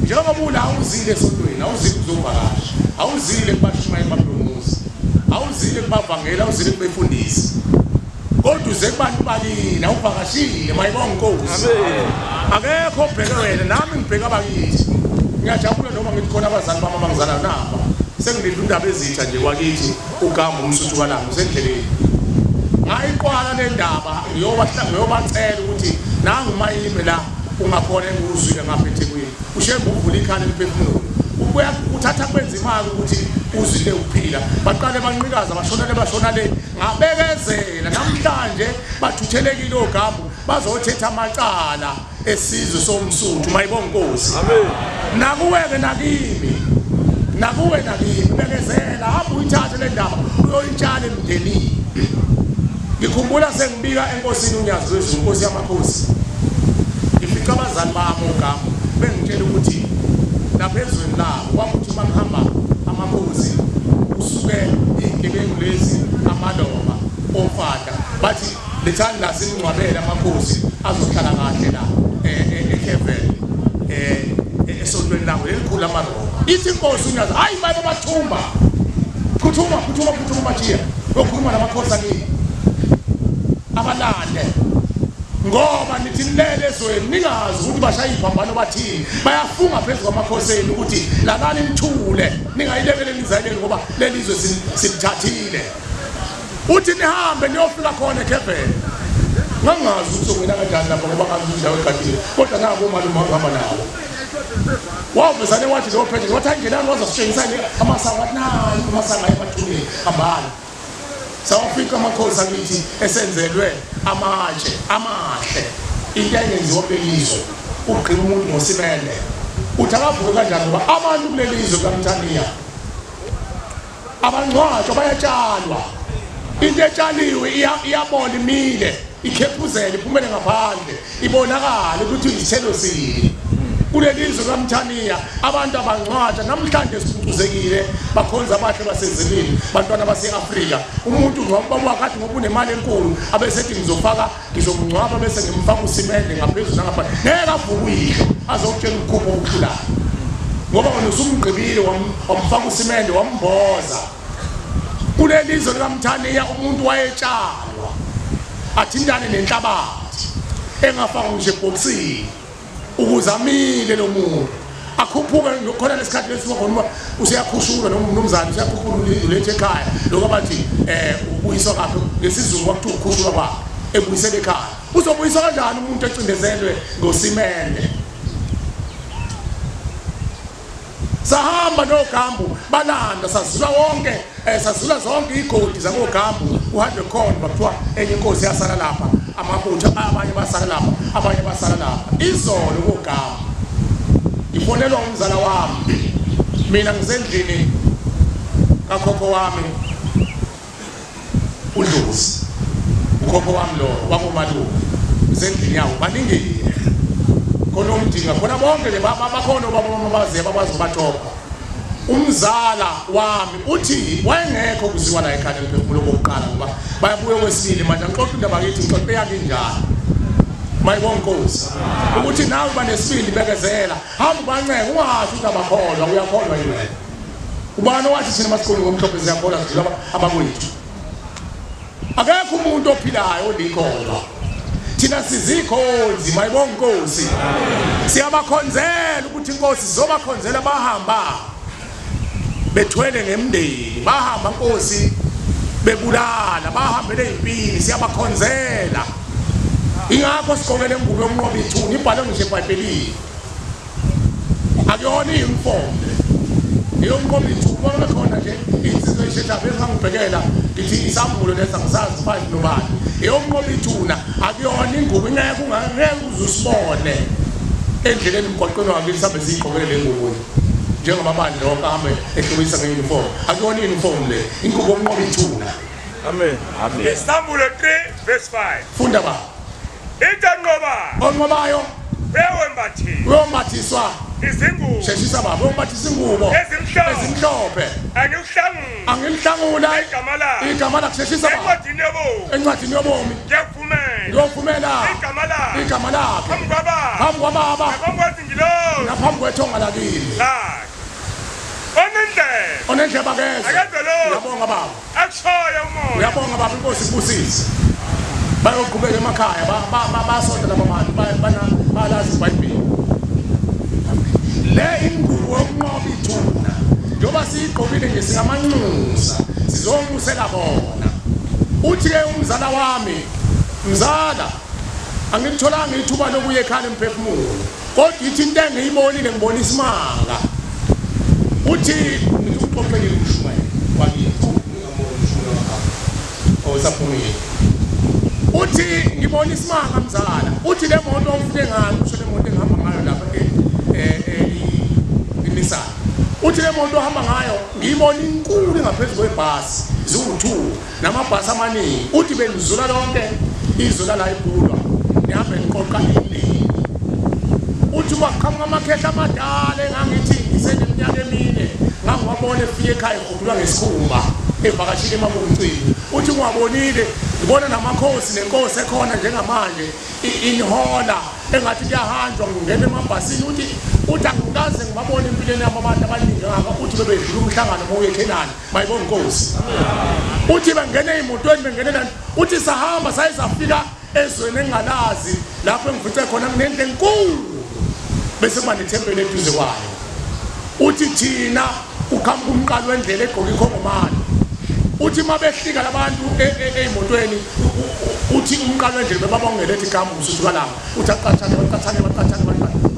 S2: njengoba ula awuzile esontweni awuzile ukuzovakasha awuzile kubashuma emabhlomuzi awuzile kubavangela awuzile kubefundisi kodwa uze kubantu bakini awuvakashile mayibonke Nkosi akekho obheke wena nami ngibheka bakithi ngiyajabula noma ngithi khona abazali bami abangizala napa sengilinde indaba ezitha nje kwakithi ugamba umsuthu kalanga usendleleni ngayiqwala le ndaba ngiyobacela ukuthi nangu mayime la ungakhona enguzwile ngapha eThekwini uShembe uvula ikhala lemphefumulo ubuya uthatha kwenza imali ukuthi uzile uphila baqale banqikaza bashona le ngabekezela namhlanje bathuthelekile ogambo
S1: bazothetha amacala esizwe somsuthu mayibonga Nkosi amen nakuweke nakimi bekezela hamba uyithathe le ndaba uyoyitshala emndenini ngikhumbula sengibika enkosini uNyazi Lwezulu Nkosi yamakhosi ngifika abazali bami ogama bengitshela ukuthi naphezweni labo kwakuthi bahamba amakhosi usuke igebengu lezi amadoma ofada bathi lethani la singcwabela amakhosi azohlala kahle la eKeveli esontweni lawo elikhulu amaroma ithi inkosi uNyazi hayi baye bathumba kuthuma bajiya lokhuluma namakhosi akini abalande ngoba nithi lele ezweni ningazi ukuthi bashaya iphambano bathini bayafunga phezulu kwamakhoseni ukuthi lalani nithule ningayilekele nizayele ngoba lelizwe silithathile uthi nihambe niyofika khona eKeveli ngangazi ukuthi wena kanjani lapho ngoba kanjani egadile kodwa nabo malume ngihamba nawo wawubezane wathi lo phethe wathi angelani wazasitshengisa amasango nayi amasango ayemathuleni hambani sawufika amakhosi akithi esenzelwe amatshe amahle into engenziwa kulelizwe ugqina umuntu ngosimele uthi akavuke kanjani ngoba abantu kulelizwe kaMthaniya abangcwatshwa bayatshalwa into etshaliwe iyabola imile ikhephuzele iphumele ngaphandle ibonakala ukuthi izithelo sini kulelizwe kaMthaniya abantu abangcwatshwa namhlanje siphucuzekile bakhonza abahle basezimini bantwana baseAfrika umuntu ngoba wakati ngoba unemali enkulu abesethi ngizomngcwaba bese ngimfaka usimende ngaphezulu ngapha ngeke avukuyihlo azokutshela ukukhupha ukuhlala ngoba unosumgqibile wamfaka usimende wamboza kulelizwe kaMthaniya umuntu wayetshalwa athindane nenhlabathi engafaka nje ebhoksini ukuze amile lo muntu akhuphuke khona lesikhathi lesikhona usiyakhushula nomnumzana usiyakhuphula ulethe ekhaya lokho bathi ubuyiswa kaphi ngesizulu kwakuthiwa ukhushula kwakhe ebuyisele ekhaya uzobuyiswa kanjani umuntu ecindezelwe ngosimende sahamba noGambu balanda sazula zonke igodi zakoGambu uhambe khona bakuthiwa enye inkosi yasala lapha amabutho abanye basala lapha izolo koGambu ifonelwa umzala wami mina ngisendlini kakhokho wami uNdlozi ukhokho wami lo wakomalume ngisendlini yawo baningile khona umdinga khona bonke le bakhona babaze babazobathoka umzala wami uthi wayengekho kuziwa la ekhaya lemphefumulo kokuqala ngoba bayabuye kwesibili manje ngixoxa indaba yakithi ngixoxe yakinjani mayibonga Nkosi ukuthi nawe banesibili bekezela hamba banceke ungasho ukuthi abakholwa uyakholwa yini ubani wathi thina masikhulu ngomhlophe siyakholwa sidlula abakwethu akekho umuntu ophilayo olikholwa thina sizikhonzi mayibonga Nkosi siyabakhonzela ukuthi inkosi zizobakhonzela bahamba bethwele ngemndeni bahamba Nkosi bebulala bahambele impini siyabakhonzela ingakho siqokele ingubo yomnqobi ithuni ibhalwe ngisho eBhayibhelini akuyona uniform yomnqobi ithuni bona khona nje insizwe ishetha bese ngibhekela ngithi isambulo lesa ngisazi fight nobani yomnqobi ithuna akuyona ingubo ngeke uzusibone endleleni emgwaqweni wakithi sabe siyiqokele le ngubo njengoba manje lonke ahambe ehlobisa ngeuniform akuyona uniform le ingubo yomnqobi ithuna amen
S8: Isambulo 3 verse 5
S1: funda ba onqobayo uyombathiswa
S8: izingubo
S1: sheshisa baba uyombathisa ingubo ezimhlophe angilihlangula igama lakhe sheshisa baba encwadini yobomi ngiyovumela igama lakhe phambi kwababa naphambi kwethonga lakini onendleba keze uyabonga baba uyabonga baba inkosi ibusise bayoqhubeka emakhaya basonta laba bantu balazi iBhayibheli le ingubo yomnqobi ithuna njoba siyigqokile nje singamanxusa sizomusela bona uthi ke umzala wami mzala angilitholanga ithuba lokuya ekhaya lemphefumulo kodwa ithi into engiyibonile ngibona isimanga uthi ngikuxoxele ukushumayela wakithi ngamona ushuma osaphumile
S9: uthi ngibona isimanga mzala uthi le moto ufike ngayo usho le moto engihamba ngayo lapha eNissan uthi le moto ohamba ngayo ngiyibona inkulu ngaphezulu kwebhasi ziwu2 namabhasi amaningi uthi bengizula lonke izula la ibulwa ngihambe ngiqoqa indini uthi waqhamuka amakhehla amadala engangithi ngiseneminyaka emine ngangiwabona efike ekhaya egudulwa ngesikhumba evakashile emabunqini uthi ungabonile ngibona namakhosi nenkosi ekhona njengamanje inhola engathi kuyahanjwa ngingena emabhasini uthi angikaze ngibabone empilweni yami abantu abaningi ngaka uthi bebedlula umhlangano moye eKhenani mayibona inkosi uthi bengene emotweni bengenela uthi sahamba sayizafika ezweni engalazi lapho engifice khona kunento enkulu bese kuba nethempeli eduze kwayo uthi thina ukhamba umqalo wendlela egqoka ikhongomani uthi mabehlika labantu emotweni uthi umqalo wendlela bebabongelethe igama usuka lapha uthi aqathane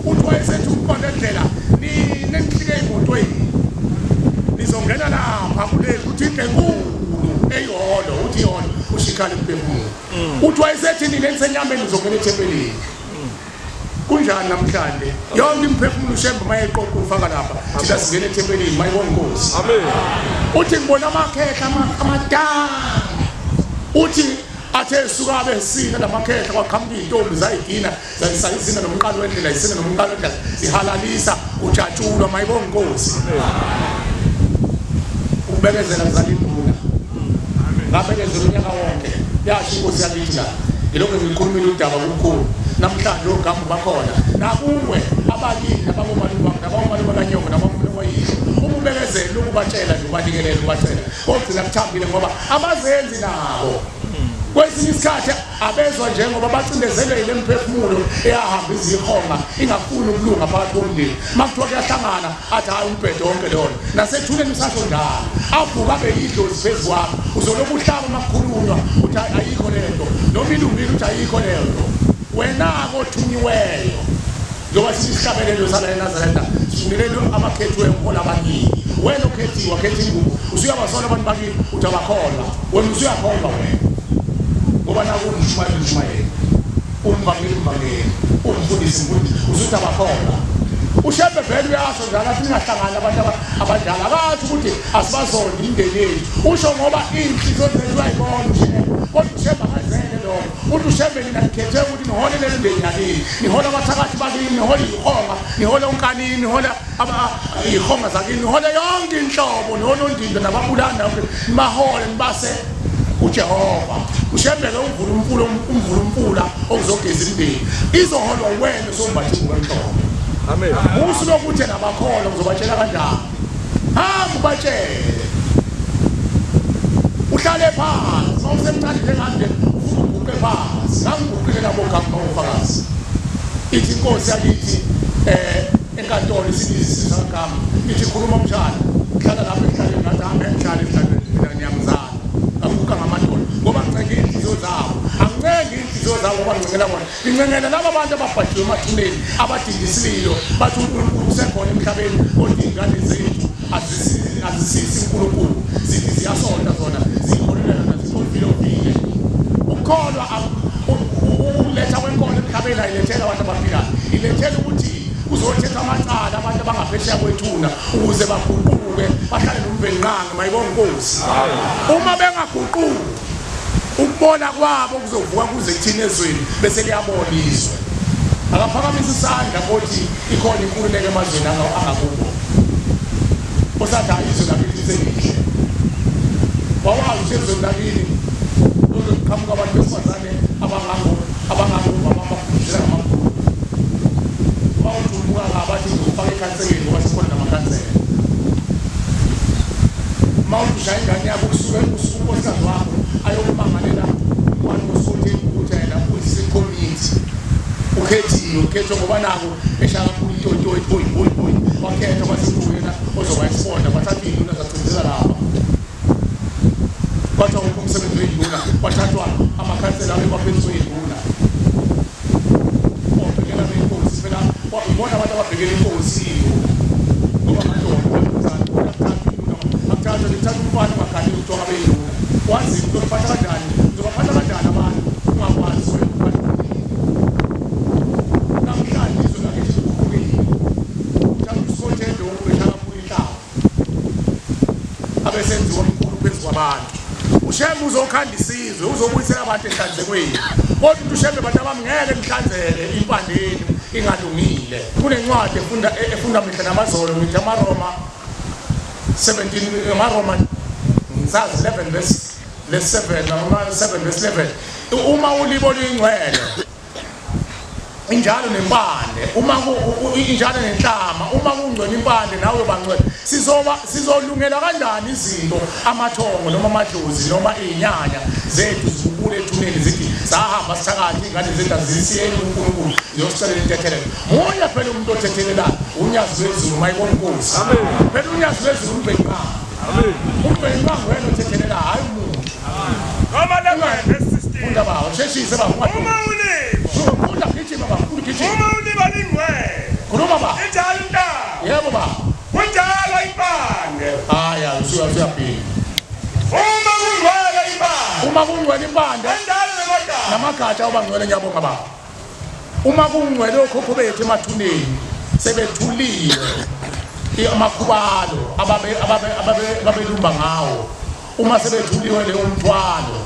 S9: uthi wayesethi umqalo wendlela nihlike emotweni nizongena lapha kule uthi into enkulu eyiholo uthi yona ushikhala emphefumulo uthi wayesethi nina ensenyameni nizongena ethempelini kunjani namhlanje yonke imphefumulo ushemba mayeqoqa ufaka lapha thina singena ethempelini mayibona inkosi amen uthi ngibona amakhehla amadala uthi athe suka besina lamakhehla kwaqhamuka intombi zayigina zayisayizina nomqalo wendlela isina nomqalo wendlela zihalalisa ujatshulwa mayibona inkosi ukubekezela kuzalimbula ngabekezela unyaka wonke yasho inkosi yakithi la ngilokho ngikhulumile udaba kukhulu namhlanje ogama bakhona nakuwe abakini nabomali bakanyongo nabomali bayini ukubekezela ukubatshela ukubanikelela ubatshela ogcina kuthambile ngoba abazenzi nabo kwesinye isikhathi abezwa njengoba bacindezelwe lemphefumulo eyahamba izihonga ingafuni ukulunga phakathi komndeni makuthiwa kuyahlangana athi hayi umbhedo wonke lona nasethuneni usasho njalo avuka abe yidlozi phezu kwakho uzoloku uhlaba makukhulunywa uthi ayikho lento noma ilungile uthi ayikho lento wena-ke othunyiweyo njengoba sisihlabelelo sala eNazaretha sifunelele abakhethiweyo kuhola abaningi wena okhethiwe wakhetha ingubo usuyabasola abantu bakini uthi abakholwa wena usuyakholwa wena ngoba naku umshumayeli umbangeli umfundisi usuthi abakholwa ushebe vele uyasho njalo athi ningahlangana abantu abadala akathi ukuthi asibazondi imindeni yethu usho ngoba inhliziyo zethu uyayibona ushebe kodwa ushebe akazele lokho uthi ushebe nina nikhethe ukuthi nihole leli ndeni yakini nihola abathakathi bakini nihole ihonga nihole unkanini nihole ihonga zakini nihole yonke inhlobo nonondindo nababulana nibahole nibase uJehova ushembeke umvulumpula okuzogeza imindeni izoholwa wena sombathi wenhlobo amen usulokuthi nabakholwa uzobatshela kanjani hamba ubatshele uhlale phansi mawusemncane njenganje uvuke phansi ngangiguqile nabo gama ufakazi ithi inkosi yakithi enkantolo isibisi sagama ithi khuluma umshana hlala lapha ehlale ngathi hamba ehlale ngiyamzala avuka ngamadolo ngoba ngicenge inhliziyo zawo angicenge inhliziyo zawo ngoba ngicengela bona ngicengela laba bantu ababhajwe emathuneni abadindisiliyo bathi uNkulunkulu usekhona emhlabeni kodwa ingane zethu azisisi uNkulunkulu zithi ziyasonda zona zikholelana nazikholile ukholwa uletha kwenkolo emhlabeni ayilethela abantu abaphilayo ilethela ukuthi uzothetha amacala abantu abangaphesheya kwethuna ukuze baguquke bahlale nombenqanga mayibona inkosi uma bengaguquki ukubona kwabo kuzovuka kuze kuthina ezweni bese kuyabona izwe akaphakamisa isandla ukuthi ikhona inkululeko emazweni angakubo usathi ayizwe lakithi selihle wawazi ukuthi ezweni lakini uzoqhamuka abantu besifazane abangabafundisela ngamakhulu bawuthumuka ngabathi ngifake ekhanseleni ngoba sikhona namakhansela mawushaya ingane yakho kusuka unkosikazi wakho ayokumangalela umntwana wosuthi ukuthela uyisikomiti ukhethwe ngoba nako eshaka kuyitonto oyi wakhethwa kwasekuyena ozoba isibonda bathatha induna zagcindela lapha kwathiwa ukho umsebenzi wenduna wathathwa amakhansela abe baphethiswe induna obhekela nenkosi phela wabona abantu ababhekela inkosi ngoba madoda akuthatha lithatha umfana makhathi ukuthoka beyinduna wazi ukuphatha kanjani uzobaphatha kanjani abantu ungakwazi namhlanje izona ngisho uthanda usothendo ubethaka kuyihlaba abesenziwa omkhulu phezu kwabantu ushembe uzokhanda isizwe uzobuyisela abantu enhlanzekweni kodwa ushembe abantu abamngeke emhlanzele impandeni ingalungile kunencwadi efunda mihla namazolo ngithi amaroma 17 amaroma ngisazi 11 verse 7 noma 7 verse 11 uma ulibo luyingcwele injalo nempande uma injalo nenhlama uma kungcwele impande nawe bangcwele sizolungela kanjani izinto amathongo noma amadlozi noma izinyanya zethu zibukule ethuneni zithi sahamba sithakathi ingane zethu azisiyeni uNkulunkulu yosicelela intethelelo moya phela umuntu othethelelayo uNyazi Lwezulu mayibona inkosi amen phela uNyazi Lwezulu umbheka amen umbheka wena othethelelayo hayi umuntu noma lengane funda bawo sheshise bawo uma ulimo funda kichima bawo funda kichima uma uliba lingwe khuluma ba injalo nta yebo ba kunjalo impande haya usuyaphi uma kungcwele impande namagatsha obangcwele nyabonga baba uma kungcwele okhokho bethu emathuneni sebethuliwe amakhubalo ababelumba ngawo uma sebethuliwe leyo mthwalo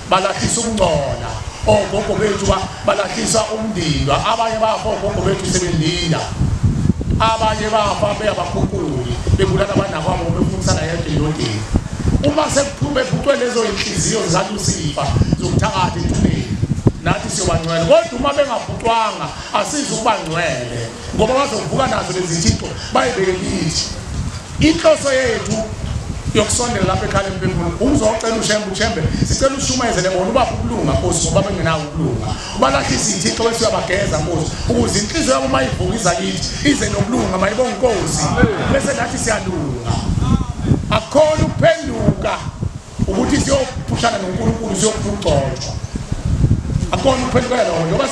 S9: balahlisa ukungcola ogogo bethu balahlisa umndilwa abanye bafa ogogo bethu sebelinda abanye bafa beyabakhunkuli bebulala abanabo befundisana yedolotini uma sekuphume lezo inhliziyo zikalusifa zokuthakatha ethuneni nathi siyobangcwele kodwa uma bengaphucwanga asizi ukubangcwele ngoba bazovuka nazo lezi thixo bayibeke kithi inhloso yethu yokusondela lapha ekhaya lemphefumulo uzocela ushembe sicela ushumayezele bona ubapha ukulunga Nkosi ngoba bengenawo ukulunga ubalahlisa ithixo bese uyabageza Nkosi ukuze inhliziyo yabo mayivuka izakithi ize nokulunga mayibonga Nkosi bese nathi siyalunga akhona ukuphenduka ukuthi siyophushana noNkulunkulu siyophucotshwa akhona ukuphenduka lokho ngoba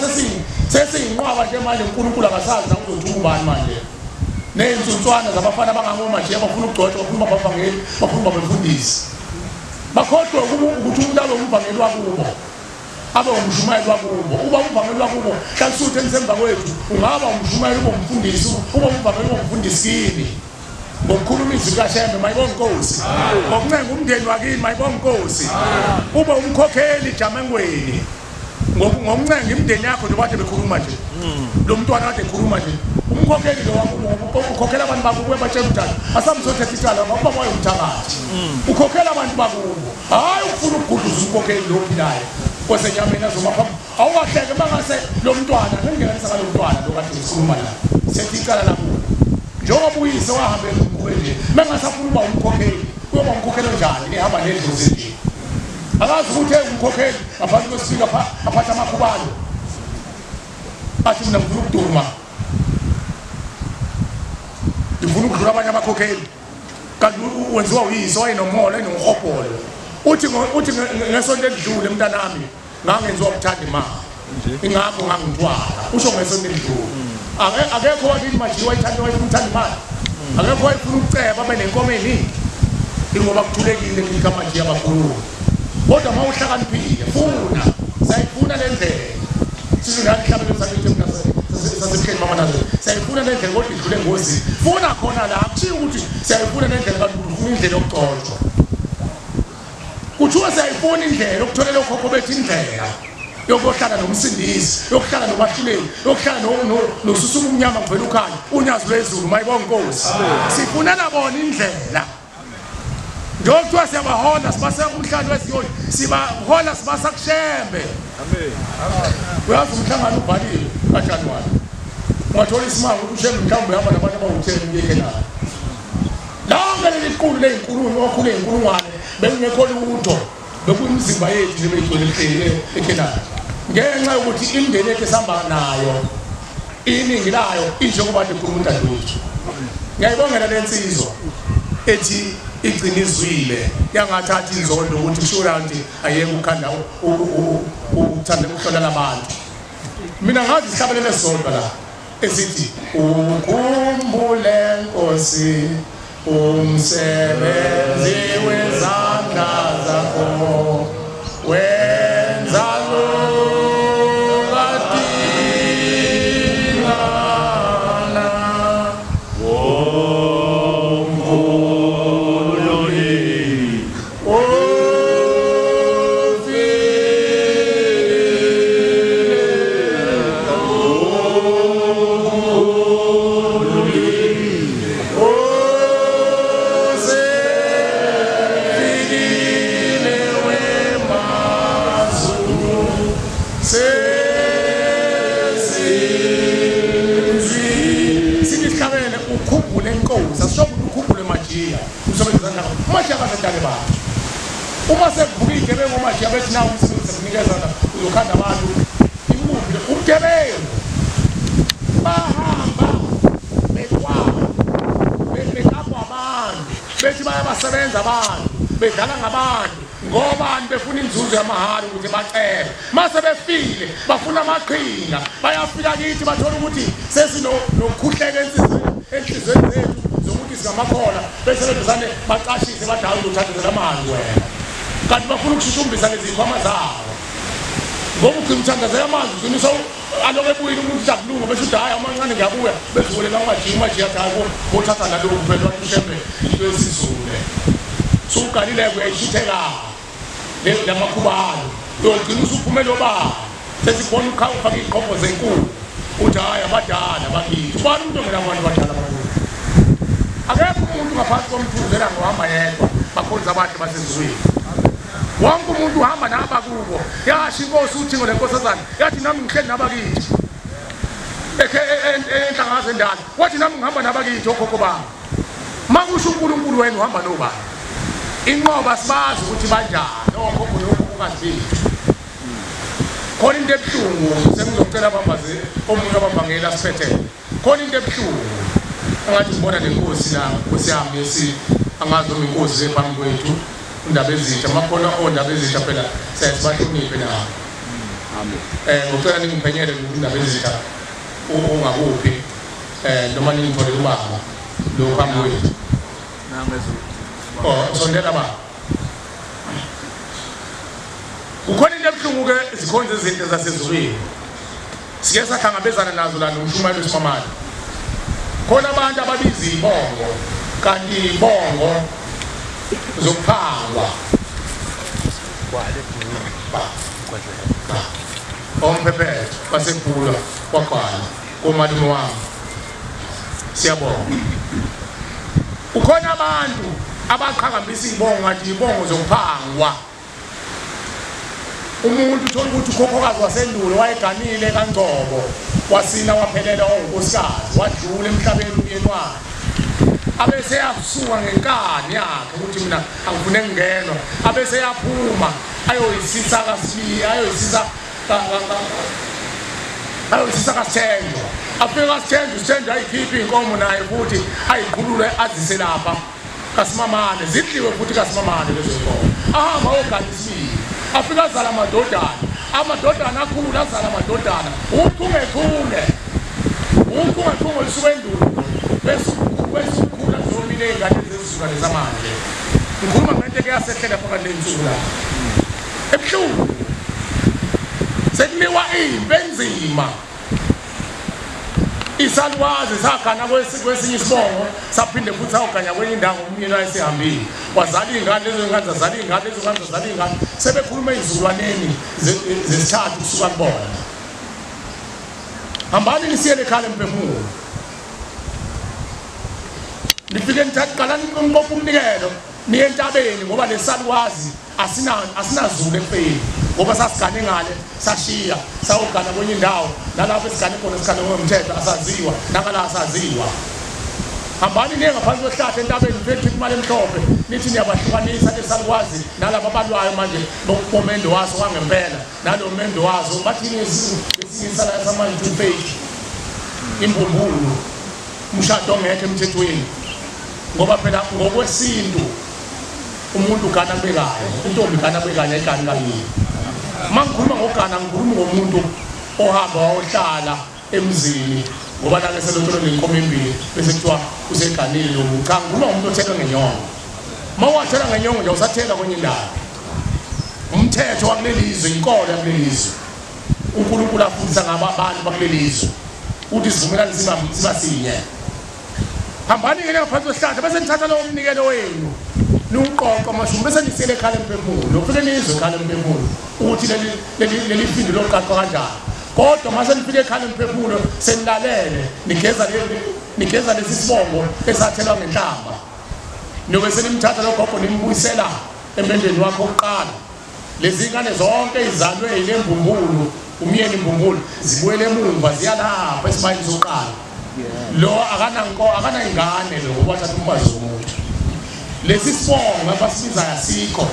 S9: sesiyinqwaba nje manje uNkulunkulu akasazi na uzothuma ubani manje ney'nsunswana zabafana abangangoma nje bafuna ukugcotshwa bafuna babavangeli bafuna babefundisi bakhohlwe ukuthi umuntu abe umvangeli wakubo abe umshumayeli wakubo uba umvangeli wakubo hlalisa emva kwethu ungaba umshumayeli ube umfundisi ube umvangeli ube umfundisi kini ngokukhuluma izwi kaShembe mayibonga Nkosi ngokuncenga umndeni wakini mayibonga Nkosi ube umkhokheli jamengweni ngokuncenga imndeni yakho nje kade bekhuluma nje lo mntwana kade ekhuluma nje umkhokheli lo ukhokhela abantu bakuwe batshela uthando asamzothetha icala ngoba moya umthakathi ukhokhela abantu bakuwe hayi ufuna ukugudluza umkhokheli lo ophilayo kwesenyameni azomaphambi awukahleke bangase lo mntwana ngengenisa ngalo mntwana lo kade sikhuluma la sethi icala lakho njengoba uyise wahambe emkhweleni mengasafuna uba umkhokheli uyoba umkhokheli njani ehamba nedlozi nje akazi ukuthi umkhokheli ngaphansi kwesifika aphatha amakhubalo athi mina ngifuna ukuduma ngifuna ukudlula abanye abakhokheli kanti wenziwa uyise wayenomholo enomhobholo uthi ngesonto elidlule mntanami ngangenziwa ukuthanda imali ingakho ngangithwala usho ngesonto elidlule akekho wakini manje wayithanda wayifuna ukuthanda imali akekho wayifuna ukuceba abe nenkomo eningi ingoba kuthulekile igama nje yabakhulu kodwa uma uhlakaniphile funa sayifuna le ndlela sizingahlabele sakithi mina sasekheni mama nazo sayifuna le ndlela kodwa idlule ngozi funa khona la akuthi ukuthi sayifuna le ndlela kanti ufuna indlela yokugcotshwa kuthiwa sayifuna indlela yokutholela ukhokho bethu indlela yokuhlala nomsindisi yokuhlala nobahluleli yokuhlala nosusuma umnyama kuvela ukhanya uNyazi Lwezulu mayibonga Nkosi sifunela bona indlela njokuthiwa siyabahola sibasa kumhlanje wesiyoni sibahola sibasa kuShembe amen uyazi umhlangano ubhaliwe kaJanuwari ungathola isimanga ukuthi uShembe mhlawumbe uhamba nabantu abawutheni ekhaya lonke leli qulu lezinkulumo okhulu ezinkulungwane bekungekho lutho bekuyimizimba yethu nje beyigcwele ekhaya ngenxa yokuthi imindeni yethu esihamba nayo iningi layo injengoba bekhuluma uNkulunkulu ngiyayibongela lensizwa ethi igcinizwile yangathathi inzondo ukuthi kusho nje ayeke ukhanda ukuthanda ukuhlola abantu mina ngathi sihlabelele sonke la esithi ukhumbule Nkosi umsebenzi wezandla zakho wenza lo umajiya umsebenzi wezandla umajiya akasedale bantu uma sekuvukile bengomajiya bethi nawo umsebenzi sekunikeza uzokhanda abantu ikuphi ubugebengu bahamba bekwaba bekapha abantu bethi bayabasebenza abantu bedlala ngabantu ngobani befuna inzuzo yamahhala ukuthi bacele mase befile bafuna amaqhinga bayafika kithi bathola ukuthi sesinokukhuhleka enhlizweni zethu zokuthi singamakhola bese bebezane baqashise badala ukuthathela amanzi wena kanti bafuna ukushushumbisa lezikhwama zabo ngoba ukuthandazela amanzi ugcina aloke ebuyile umuntu uzakulunga bese uthi hayi amancane ngiyabuya bezivulela umajiya thako bothatha nalokho kuphela wathi ushembe into esizule suqalileke uyayishitheka lamakhubalo uyogcina usuphumela obaba sesibona ufaka iqhopho zenkulu uthi hayi abadala bakithi ubani umuntu ongenabantu abadala bakithi akekho umuntu ngaphansi komthunzela ngohamba yedwa bakhonza abantu basezizweni wonke umuntu uhamba nabakubo yasho inkosi uthi ngolenkosazana yathi nami ngihleli nabakithi enhlangazo endala wathi nami ngihamba nabakithi okhokho bami makusho uNkulunkulu wena uhamba nobani inqoba sibazi ukuthi banjani okhokho yokukazithi khona into ebuhlungu sengizocela abambazi omunye abambangela siphethe khona into ebuhlungu angathi ngibona lenkosi la nkosi yami angazi uma inkosi zephambi kwethu indaba ezitha makhona ondaba ezitha phela siyazibahloniphe na amen ngicela ningiphenyele indaba ezitha ungakuphi noma ningithole ubaba lo phambi kwethu sondela ba ukhona into ebuhlungu ke zikhonze izinto zasezulwini sike sahlangabezana nazo la nomshumayelo wesimamali khona abantu ababiza ibongo kanti ibongo zokuphangwa omphephetho basekhula kwaqala komalume wami siyabonga ukhona abantu abaqhakambisa ibongo ngathi ibongo zokuphangwa umuntu uthola ukuthi ukhokhokazi wasendulo wayeganile kaNgcobo wasina waphelela onkosikazi wadlula emhlabeni uyenwana abese yasuka ngenkani yakhe ukuthi mina angifune ngingenwa abese yaphuma ayoyisisa kasibili ayoyisisa kasithenjwa afika kasithenjwa ayikhipha inkomo naye futhi ayikhulule azise lapha kasimamane zidliwe futhi kasimamane lezo nkomo ahamba oganisibili afika azala amadodana akhulu azala amadodana uchungechunge lisuke endulo bese ukhula zomile ingane zezizukane zamanje ngikhuluma ngento eke yasehlela phakathi lensuku la ebuhlungu sekuliwa impi enzima isalwazi sagana kwesinye isibongo saphinde futhi sayoganya kwenye indawo umyeni wayesehambile wazala iy'ngane lezo y'ngane zazala iy'ngane lezo ngane zazala iy'ngane sebekhuluma ey'zukulwaneni zesithathu kusuka kubona hambani nisiyele ekhaya lemphefumulo nifike nithatha nqopha umnikelo niye entabeni ngoba lesalwazi asinazulu ekufeni ngoba sasigane ngale sashiya sawugana kwenye indawo nalapho esigane khona esigane ngomthetho asaziwa nakala asaziwa hambani niye ngaphansi kwehlahla entabeni nifike imali emhlophe nithi niyabahlukanisa lesalwazi nalabo abalwayo manje bomendo waso wangempela nalo mendo wazo bathini isala samanje fake imbumbulu umshado ongekho emthethweni ngoba phela ngokwesintu umuntu ugana bekayo intombi igana bekayo ayigani kaningi mangikhuluma ngogana ngikhuluma ngomuntu ohamba wayohlala emzini ngoba nake selotsholo nenkomo embili bese kuthiwa useganile lo muntu cha ngikhuluma ngomuntu othela ngenyongo mawathela ngenyongo nje usathela kwenye indawo umthetho wakulelizwe inkolo yakulelizwe uNkulunkulu afundisa ngabantu bakulelizwe uthi sivumelane siba sinye hambani ngene ngaphansi kwehlahla bese nithatha lo umnikelo wenu nuqoqa mashumi bese nisele ekhaya lemphefumulo lokufike nizwe ekhaya lemphefumulo ukuthi leli findo loqaqwa kanjani kodwa mase nifike ekhaya lemphefumulo senilalele nigeza lesi sibongo esathelwa ngenhlamba nobe senimthatha lo gogo nimbuyisela emendeni wakho oqala lezi ngane zonke izalwe yilembumbulu umyeni imbumbulu zibuyele emumva ziyalapha esibayeni soqala lo akana ingane lo ngoba thatha umfazi womuntu lesi sibongo abasibiza yasikho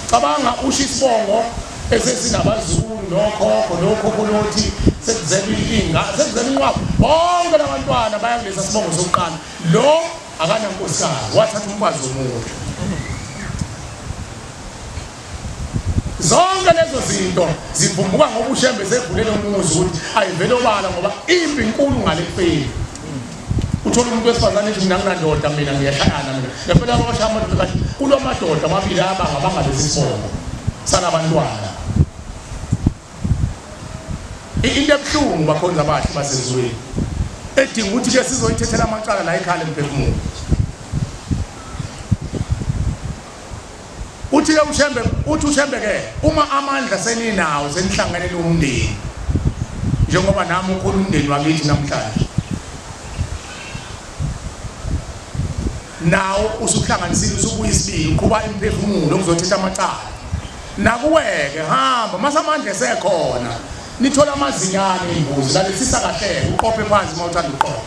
S9: cabanga usho isibongo esesinabazulu nokhokho nothi sekuzela inqwaba bonke labantwana bayakulesa sibongo sokuqala lo akanankosikazi wathatha umfazi womuntu zonke lezo zinto zivumbuka ngoba uShembe sevulele umuzi ukuthi ayivele obala ngoba impi inkulu ngale kufeni uthola umuntu wesifazane ethi mina nginandoda mina ngiyashayana mina ngempela abashaya amadoda kahle kulo madoda amabili abangalesi sibongo salabantwana into ebuhlungu bakhonza abahle basezweni edinga ukuthi ke sizoyithethela amacala la ekhaya lemphefumulo uthi uShembe ke uma amandla seninawo senihlanganele umndeni njengoba nami ukhona umndeni wakithi namhlanje nawo usuhlanganisile usubuya isibili uqhuba imphefumulo okuzothetha amacala nakuweke hamba masamandla esekhona nithola amazinyane imbuzi lalesisa kahle uqophe phansi mawuthanda uqophe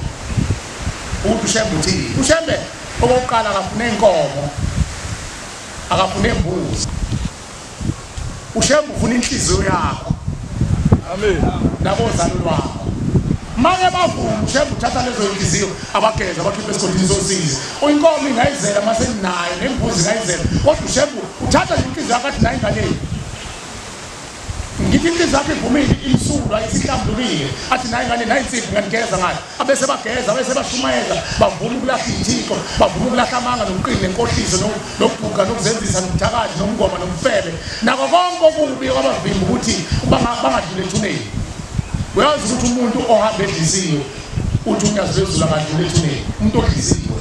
S9: uthi uShembe uthi uShembe okokuqala akafune inkomo akafune imbuzi uShembe ufuna inhliziyo yakho amen nabozalo lwakho manje bavuma uShembe uthatha lezo inhliziyo abageza abakhiphe esigodini sosizi inkomo ingayizela mase ninayo nembuzi ingayizela kodwa uShembe uthatha inhliziyo yakho athi nayo ingane ngithi inhliziyo yakho ivumile imsulwa ayisihlambulukile athi nayo ingane nayo insipho nganigeza ngayo abese bageza bese bashumayeza bavuma ukulahla ithixo bavuma ukulahla amanga nokuqina nenkohliso nokubhuka nokuzenzisa nokuthakathi nomngoma nomfebe nako konke okubi kwabavimba ukuthi bangadlule ethuneni uyazi ukuthi umuntu ohamba edlisiwe uthi uNyazi Lwezulu akadlule ethuneni umuntu odlisiwe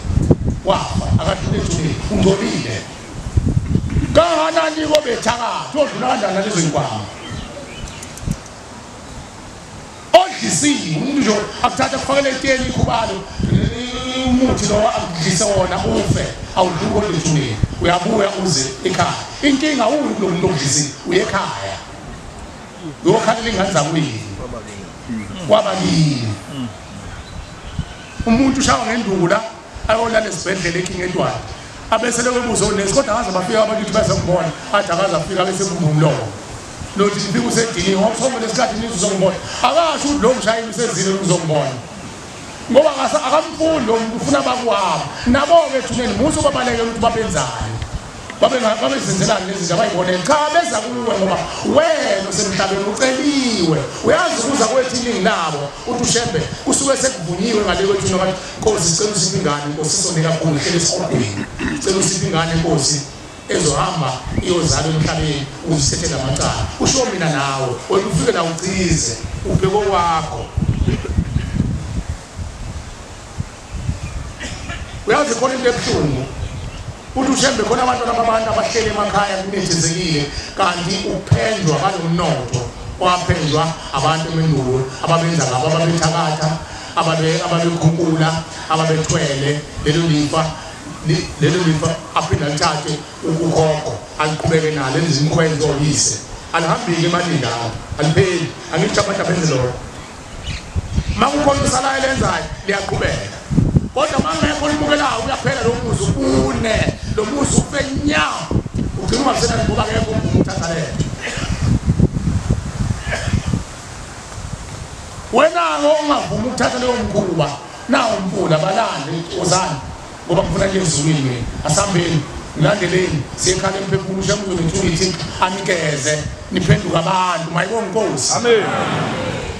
S9: wafa akadlule ethuneni ungcolile kanganani kobethakathi odlula kanjani nalezo inkwama odlisiwe umuntu nje akuthatha kufakele etiyeni ikhubalo umuthi lo akudlise wona ufe awudluko lethuneni uyabuya uze ekhaya inkinga uyi lo muntu odlisiwe uye ekhaya lokhalela ingane zakuyini wababili umuntu ushawa ngendula ayolala esibhedlela ekinga etwana abese lekwebuzo onesi kodwa akaze bafika abantu bese ngibona athi akaze afika bese kumumlomo lothi ngifika usedini ngokuthombe lesikhathi nizozongibona akasho ukuthi lo mshayeli usezile uzongibona ngoba akamfundi lo muntu ufuna bakwabo nabo-ke thuneni musu babalekela ukuthi babenzani babezenzelani lezi zinto abayibonele cha beza kuwe ngoba wena usemhlabeni uceliwe uyazi ukuza kwethu iningi labo uthi uShembe kusuke sekuvunyiwe ngale kwethu noma Nkosi sicela usiphe ingane Nkosi sisonke kakhulu hlele esiqhubeni sicela usiphe ingane Nkosi ezohamba iyozala emhlabeni uzisethele amacala usho mina nawe wena ufike la ucize ubheko wakho uyazi khona into ebuhlungu uthi uShembe khona abantu abahlele emakhaya kunethezekile kanti uphendwa kanomnotho waphendwa abantu emendulo ababenza ngabo ababethakatha ababekhunkula ababethwele lelo lifa aphinda lithathe ukukhokho aliqhubeke nalo ezimkhwenzo oyise alihambile emalini lapho alipheli angithi abantu abenze lokho makukhona usalayo lenzayo liyaqhubeka kodwa mangekho limukelayo uyaphela lo muzi une lo muzi ufenya ugcina ungasena ngoba akekho umthatha leyo wena ongavuma ukuthatha leyo mkhuba nawo umfula balande ozana ngoba kufuna nje ezulwini asambeni ngilandeleni siyekhaya lemphefumulo uShembe uzothi anikeze niphenduka abantu mayibonge Nkosi amen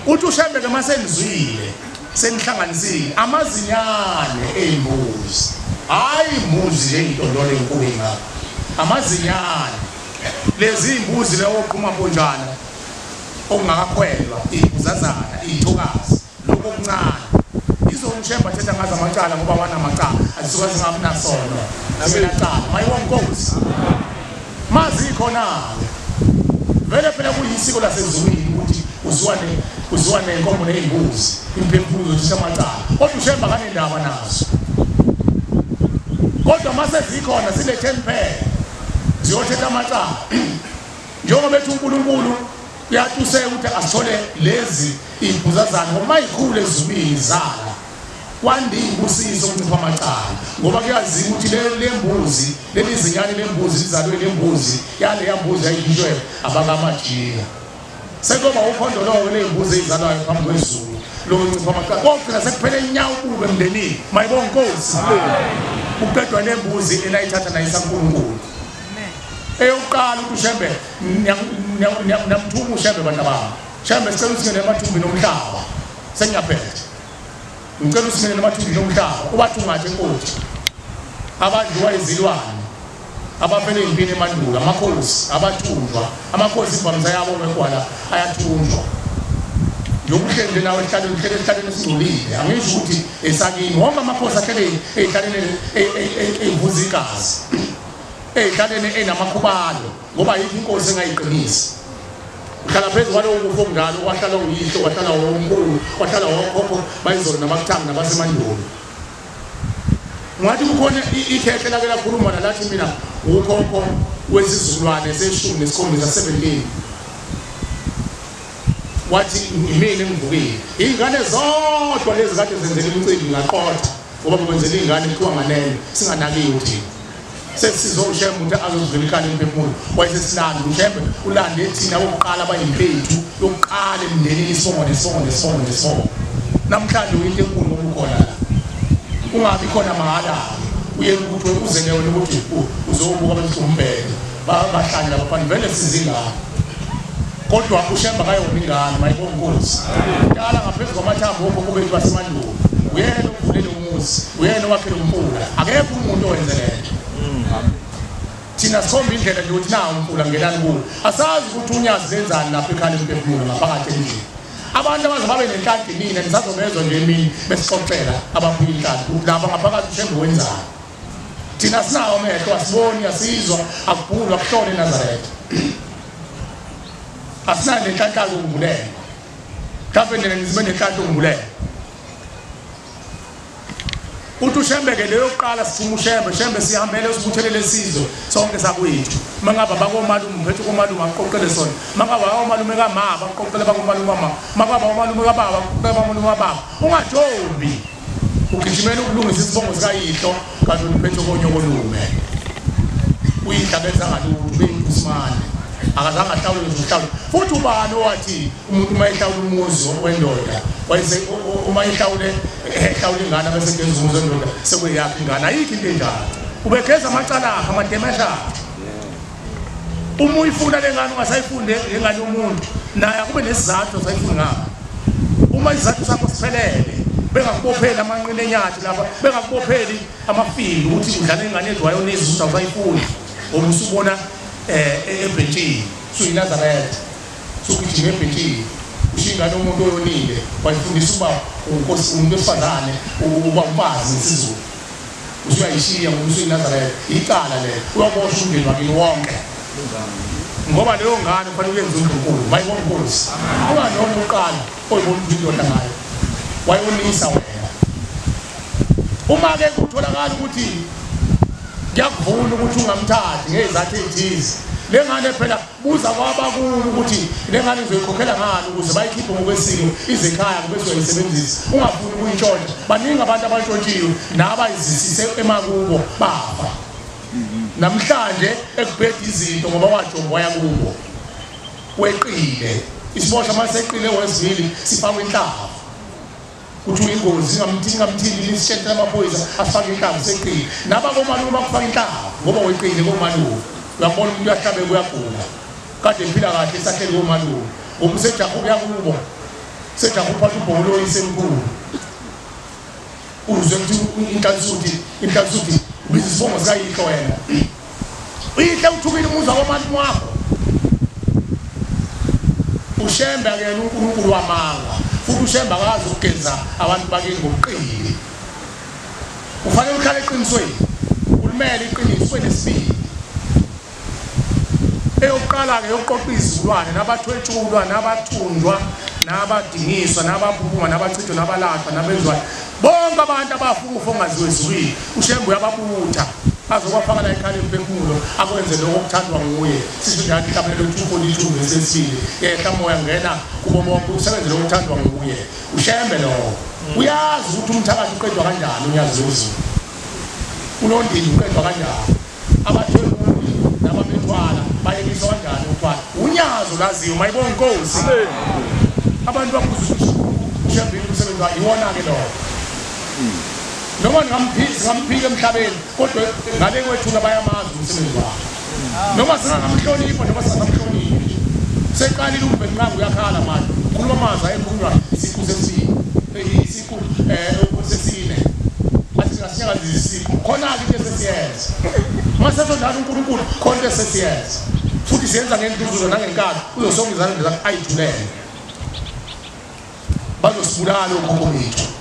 S9: uthi uShembe ke masenzwile senihlanganisile amazinyane ezimbuzi hayi imbuzi eyintondolo enkulu ngapha amazinyane lezi imbuzi leyo oqhuma ponjana ongakakhwelwa ibuzazana ithokazi lokho okuncane izonishemba thetha ngaza amacala ngoba wanamacala azisuka zingamnasono nasenacala mayibonge Nkosi mazi khona vele phela kuyisiko lasezulwini ukuthi uzwane inkomo nezimbuzi imphefumulo zisamacala kodwa uShembe kanendaba nazo kodwa mase zikhona sile 10 pair ziyothetha amacala njengoba bethi uNkulunkulu uyatuseka ukuthi asithole lezi ibhuzazana ngoba mayikhulu ezulwini zala kwandi ubusizo kuncipha amacala ngoba kuyaziwa ukuthi lembuzi lelizinyane lembuzi lizalwe lembuzi yale yambuzi ayidishwe abakamajika sekuba ukhondo lowo lembuzi ezizalwayo phambi kwezulu lo ncipha amacala kokugcina sekuphele inyawo kube emndenini mayibonga Nkosi uqedwa lembuzi elayithatha nayisankulunkulu eyokuqala ukuthi uShembe namthuma uShembe bantu bami Shembe sicela usingene emathumbi nomhlaba sengiyaphethe ngicela usingene emathumbi nomhlaba ubathi ungathi enkothi abadliwa izilwane abafele impini emandulo amakhosi abathunjwa amakhosi imvamisa yabo bekwala ayathunjwa yokuhlende nawe ehlaleni esingcolile angisho ukuthi esakini wonke amakhosi ahlele ehlaleni evuza igazi ehlaleni enamakhubalo ngoba yikho inkosi engayiqinisa ukhala phezulu kwalowo kufa okungalo kwahlala uyihlo kwahlala wonkulu kwahlala wokhokho bayizolo namakuthanga nabasemandulo ngathi kukhona ikhehle lake lakhuluma nalathi mina ukhokho wesizukulwane seshumi nesikhombisa 17 wathi mina ngivukile ingane zodwa lezi kade zenzela imicimbi ngaqotha ngoba benzela ingane kuthiwa nganene singanakiwe uthini sesizo uShembe ukuthi azozivela lemphefumulo wayesesilanda uShembe ulande thina oqala abayimpethu yokuqala emndenini isibongo namhlanje uyinto enkulu ngokukhona la ungabi khona mahala uye ukuthi uzelewe ukuthi uzobuka abasumbele bahlanje labafana vele sizingana kodwa uShembe akayona ingane mayibonga Nkosi qala ngaphezulu kwamathambo okho bethu basemandulo uyena uvulele umuzi uyena wakhele umpula akekho umuntu owenze lento thina sikhomba indlela nje ukuthi nawo umpula ngelani kuwo asazi ukuthi uNyazi zenzani lapha ekhaya lemphefumulo ngaphakathi endlini abantu abazababe nenhlanhla nina nisazomezwa nje emini besixoxela ababuya inhlanhla lapha ngaphakathi uShembe wenzani thina sinawo amehlo asiboni asizwa akubhulwa akuhlole eNazaretha asinayo nenhlanhla yokumbuleka mhlawumbe nina nizime nenhlanhla yokumbuleka uthi uShembe ke leyo qala sifuma uShembe sihambele usibuthelele sizwe sonke sakwethu mangaba bakomalume mphethe komalume aqoqele sona mangaba omalume kamama aqoqele bakomalume mama mangaba omalume kababa bakomalume baba ungajobi ugijimela ukulungisa isibongo sikayihlo kanti umphethe konyokolume uyidlabeza ngalutho beyinkusimane akazange ahlawule ngihlawule futhi ubani owathi umuntu mayihlawula umuzi wendoda wayese uma ihlawule ingane bese kenza umuzi wendoda sekuyakhe ingane ayikho into enjalo ubegeza amacala akhe amademesha uma uyifuna lengane ungasayifunde ingane yomuntu naye kube nesizathu sayifuna ngapha uma izathu sakho siphelele bengakubopheli amanqine enyathi lapha bengakubopheli amafili ukuthi udlala ingane edwayo nezizathu awusayifuni obusubona ebhentshini suyiNazaretha sukugijima ebhentshini ushingane umuntu oyonile wayifundisa uba uNkosi umuntu wesifazane uba umfazi ngesizulu usuyayishiya ngoba usuyiNazaretha icala le uyaboshwa umndeni wakini wonke ngoba leyo ngane kufanele uyenze uNkulunkulu mayibonga Nkosi ungani noma uqala oyibona ukuthi indoda ngayo wayonisa wena uma ke kutholakala ukuthi ngiyakuvuna ukuthi ungamthathi ngezathu ezithize lengane phela buza kwabakulu ukuthi lengane izoyikhokhela ngani ukuze bayikhiphe ngokwesiko izekhaya kube soyisebenzisa ungafuni ukuyintshontsha baningi abantu abantshontshiwe nabayizisise emakubo bafa namhlanje ekubhedda izinto ngoba wajoba waya kubo weqile isibosha maseqile wesivili sifakwe inhlava kuthi uyingozi ngamthindi lisishentela amaphoyisa asifake inhlava seqile nabakomalume bakufaka inhlava ngoba weqile komalume uyabona umuntu uyahlabe kuyagula kade ephila kahle esahleli komalume ngoba usejaha ukuyakubo sejaha uphatha ubholo isenkulu uzwe ukuthi inhlansuthi bizisibongo sikayihlo wena uyihle uthukile umuzi wakomalume wakho uShembe akena uNkulunkulu wamanga futhi uShembe akazi ukugeza abantu bakini ngokuqili ufanele uhlale eqinisweni ulimele iqiniso kwenesibili eyokuqala ke yokuqoqa izilwane nabathwetshulwa nabathunjwa nabadingiswa nabaphuma nabachithwa nabalahlwa nabezwayo bonke abantu abafuka ongaziwe ezulwini uShembe uyababutha azokwafaka la ekhaya lemphefumulo akwenze lokho okuthandwa nguye sisho njalo ihlabelelo 242 verse 2 yehla moya ngena kubo bonke usebenze lokho okuthandwa nguye ushembe lokho uyazi ukuthi umthakathi uqedwa kanjani uNyazi Lwezulu unondini uqedwa kanjani abathwebuli nabamethwala bayekiswa kanjani ukuthwala uNyazi laziyo mayibonke inkosi abantu bakuza ushembe umsebenzi wakhe iwona ke lokho noma ngamphika emhlabeni kodwa ngale kwethuna bayamazi umsebenzi wakhe noma singamhlonipha noma singamhlonipha seqalile umbenqangu uyakhala manje ukhuluma amazi ayekhulunywa isiqu sesine isiqu sesine athi ngasinyakazi isiqu khona ke into sesiyenza mase sondala uNkulunkulu khona into sesiyenza futhi siyenza ngenduduzo nangenkalo uzosonga izandla zakhe ayithulele bazosibulala ukhokho bethu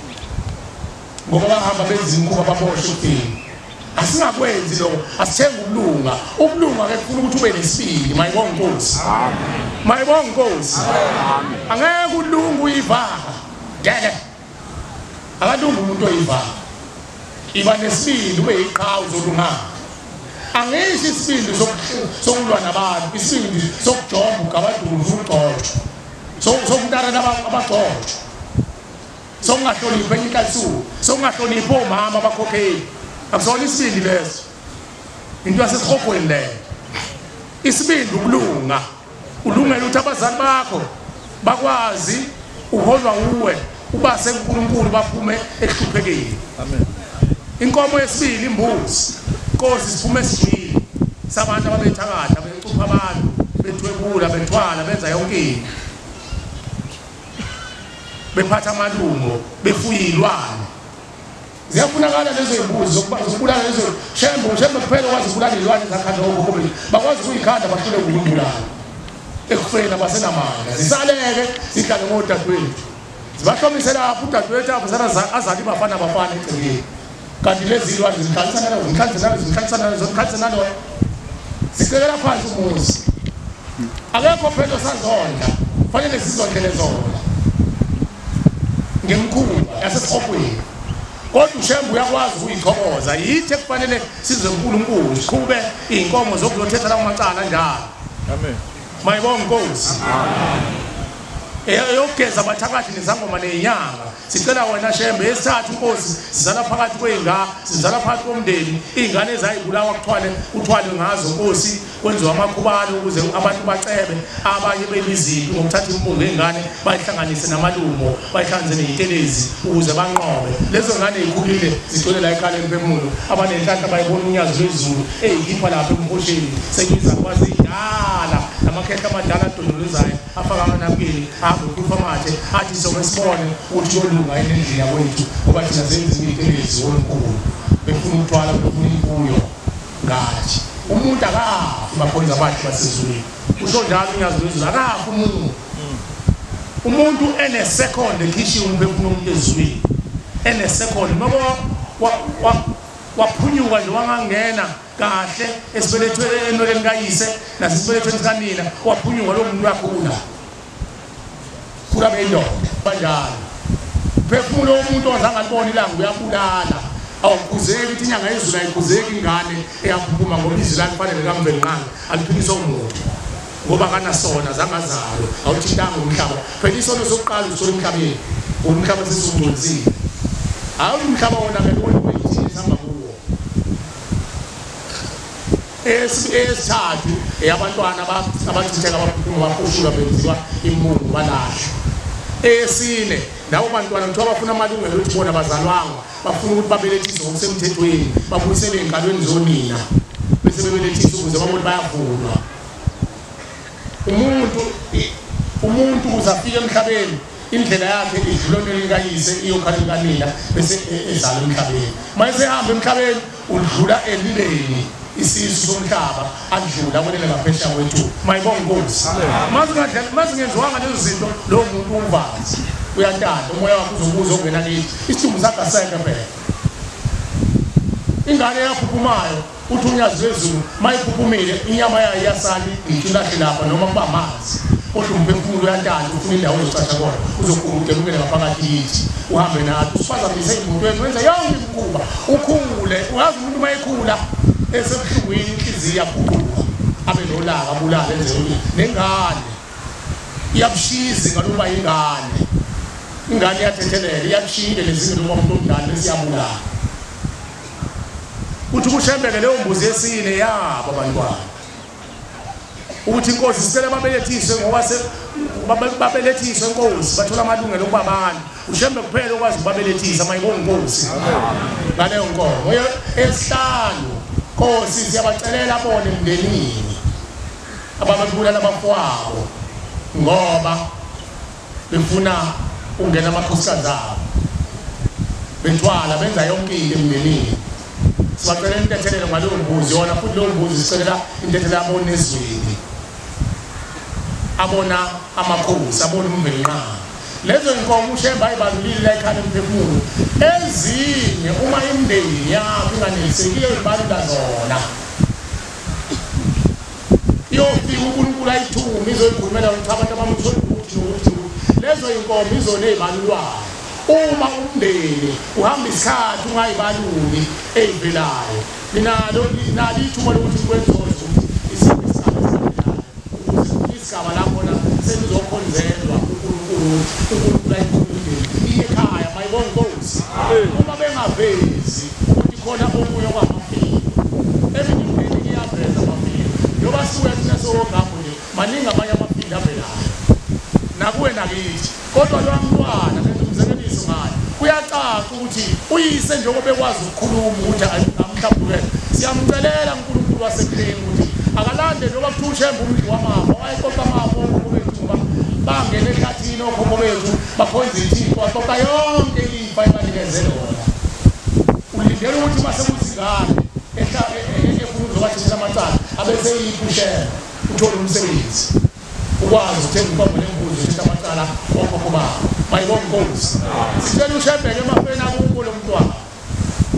S9: ngoba bahamba benza imikhuba baboshwe kuthini asingakwenzi lokho asithenga ukulunga ke kufuna ukuthi ube nesibili mayibonke inkosi amen mayibonke inkosi amen angeke ulungu uyivaka ngeke akalungu umuntu oyivaka iba nesibili ube iqhawe zolungana angisho isibindi sokulwa nabantu isibindi sokujoba ugabadumo ugcotsho sokutara nabagcotsho songahlonipha enkatsuku songahlonipha omama abakhokheli akusona isibindi leso into yasesihogweni le isibindi ukulunga ulungela ukuthi abazali bakho bakwazi uholwa uwe ubase uNkulunkulu baphume ehluphekeni amen inkomo yesibili imbuzi inkosi siphume esijwini sabantu ababethakatha becupha abantu bethwebula bethwala benza yonke into bephatha amalungo befuya ilwane ziyafunakala lezo imbuzi zokubulala lezo shembe kuphela kwazi ukubulala ilwane zakhanda okukhulu bakwazi ukuyikhanda bahlule ukubulala ekufeni abasenamandla zisaleke zihlale ngodadewethu zibahlomise lapho udadewethu apho azali bafana egcekeni kanti lezi ilwane zikhalisana nazo zicekela phansi umuzi akekho phela osazondla fanele sizondlele zona ngemkhulu yasesihogweni kodwa ushembe uyakwazi ukuyithokoza yithe kufanele sizwe uNkulunkulu siqhube inkomo zokuzothetha lawo macala njalo amen mayibonke inkosi amen eyogeza abathakathi nezangoma nenyanga sicela wena shembe esithathu inkosi sizala phakathi kweinga sizala phakathi komndeni izingane ezayibulawa uthwale ngazo inkosi kwenziwa amakhubalo ukuze abantu bacebe abanye belizinto ngokuthatha impunga ezingane bayihlanganise namalungo bayihlanze nezitelezi ukuze banqobe lezo ngane ezikhulile zigcwele la ekhaya lemphefumulo abanenhlanhla bayibona uNyazi Lwezulu eyikhipha lapha emhosheni seyiza kwazi idala namakhehla amadala adondolozayo afaka amanapini ahambe ukukhupha amathe athi sokwesibone ukuthi yolunga endlini yakwethu ngoba thina senza izitelezi onkulu befuna ukuthwala befuna imfuyo ngathi umuntu akafi bakhonza abantu basezulwini usho njalo uNyazi Lwezulu akafi umuntu ene second ekhishi umphefumulo umuntu ezulwini ene second ngoba waphunyuka nje wangangena kahle esibelethwe enoleni kayise nasesibelethweni kanina waphunyuka lo muntu wakhula khula beyindoda kanjalo phefumulo umuntu ozange alibone ilanga uyabulala awukhuzeki ukuthi inyanga yezulu ayikhuzeki ingane eyaphuphuma ngoba izwi lakufanele kamvenqanga aliphikiswa umuntu ngoba kanasona zangazalo awuthintanga umhlaba phela isono sokuqala usola emhlabeni umhlaba sesungcolizile awuthi umhlaba wona ke lokuyithini samba kuwo esithathu eyabantwana abachitheka abaphuphuma baphushulwa benziwa imbungu balahla esine nawo bantwana kuthiwa bafuna amalungelo ukuthi bona bazalwanga bafuna ukuthi babelethiswe ngokusemthethweni babuyisele enqalweni zonina bese bebelethisa ukuze babone bayavulwa umuntu uzafika emhlabeni indlela yakhe idlulonweni kayise iyokhala kanina bese ezala emhlabeni mayese ehamba emhlabeni udlula elileni isisu somhlaba adlula kwelele ngaphesheya kwethu mayibonke inkosi mazingenziwanga lezo zinto lo muntu uvazi uyantanda umoya wakho uzobuza ongena kithi isithumbu sakhe aseke phela ingane yaphuphumayo uthi uNyazi Lwezulu mayiphuphumile inyama yayo iyasali ngithilahle lapha noma kuba amanzi kodwa umphefumulo uyantanda ufuna indawo ozocatsha khona uzokhulude kumele ngaphakathi yithi uhambe nathi usifazamise emotweni wenza yonke imikhuba ukhule uyazi umuntu mayekhula esebuhlungwini inhliziyo yaguquka abe nolaka abulala enzelwe nengane iyabushiza ngaloba ingane yathethelela iyabushinda lezinto noma umuntu omdala lesiyabulala uthi kushembeke leyo mbuzi yesine yabo abantwana ukuthi inkosi sicela babelethiswe ngoba babelethiswe inkosi bathola amalungelo okuba abantu ushembe kuphela ukwazi ukubabelethisa mayibonga inkosi ngaleyo nkomo esihlanu Nkosi siyabacelela abone emndenini abababulala abafowabo ngoba befuna ungena amakhosikazi abo bethwala benza yonke into emndenini sibacelela intethelelo ngalowo mbuzi yona futhi lowo mbuzi sicelela intethelelo abone ezweni abona amakhosi abona umvelqa lezo inkomo ushemba ayibalulile la ekhaya lemphefumulo ezinye uma imndeni yakho inganelisekile ibalula zona yofika uNkulunkulu ayithuma izoyikhulumela ukuthi abantu abamtholi ukuthi lezo inkomo izona ezibalulwayo uma umndeni uhamba isikhathi ungayibaluli ezivelayo ninalo ithuba lokuthi kwenzozo isigaba lapho na senizokhonzelwa uNkulunkulu ayikhulumile ekhaya mayibonga inkosi uma bengavezi ukuthi khona omunye kwamafili eminye imindeni iyaveza amafili njoba siwe thina sowongapo nje maningi amanye amafili avelayo nakuwe nakithi kodwa lo mntwana lenza umzekeliso ngayo kuyacaca ukuthi uyise njengoba bekwazi ukukhuluma ukuthi amhlawumbe siyamcelela uNkulunkulu wasekheni ukuthi akalande njengoba kuthi ushemba umndlu wamama wayeqoqa amapho okubethuba bangene ehlathini okhokho bethu bakhonza iThixo waxoxa yonke ifa ebanikeze lona ulindele ukuthi masekuzingane efuna ukuzobathethela amacala abese yiphushela uthole umsebenzi ukwazi ukuthenga inkomo nembuzi uthetha amacala okhokho babo mayibonga inkosi sicela ushembeke emafeni akubo lo mntwana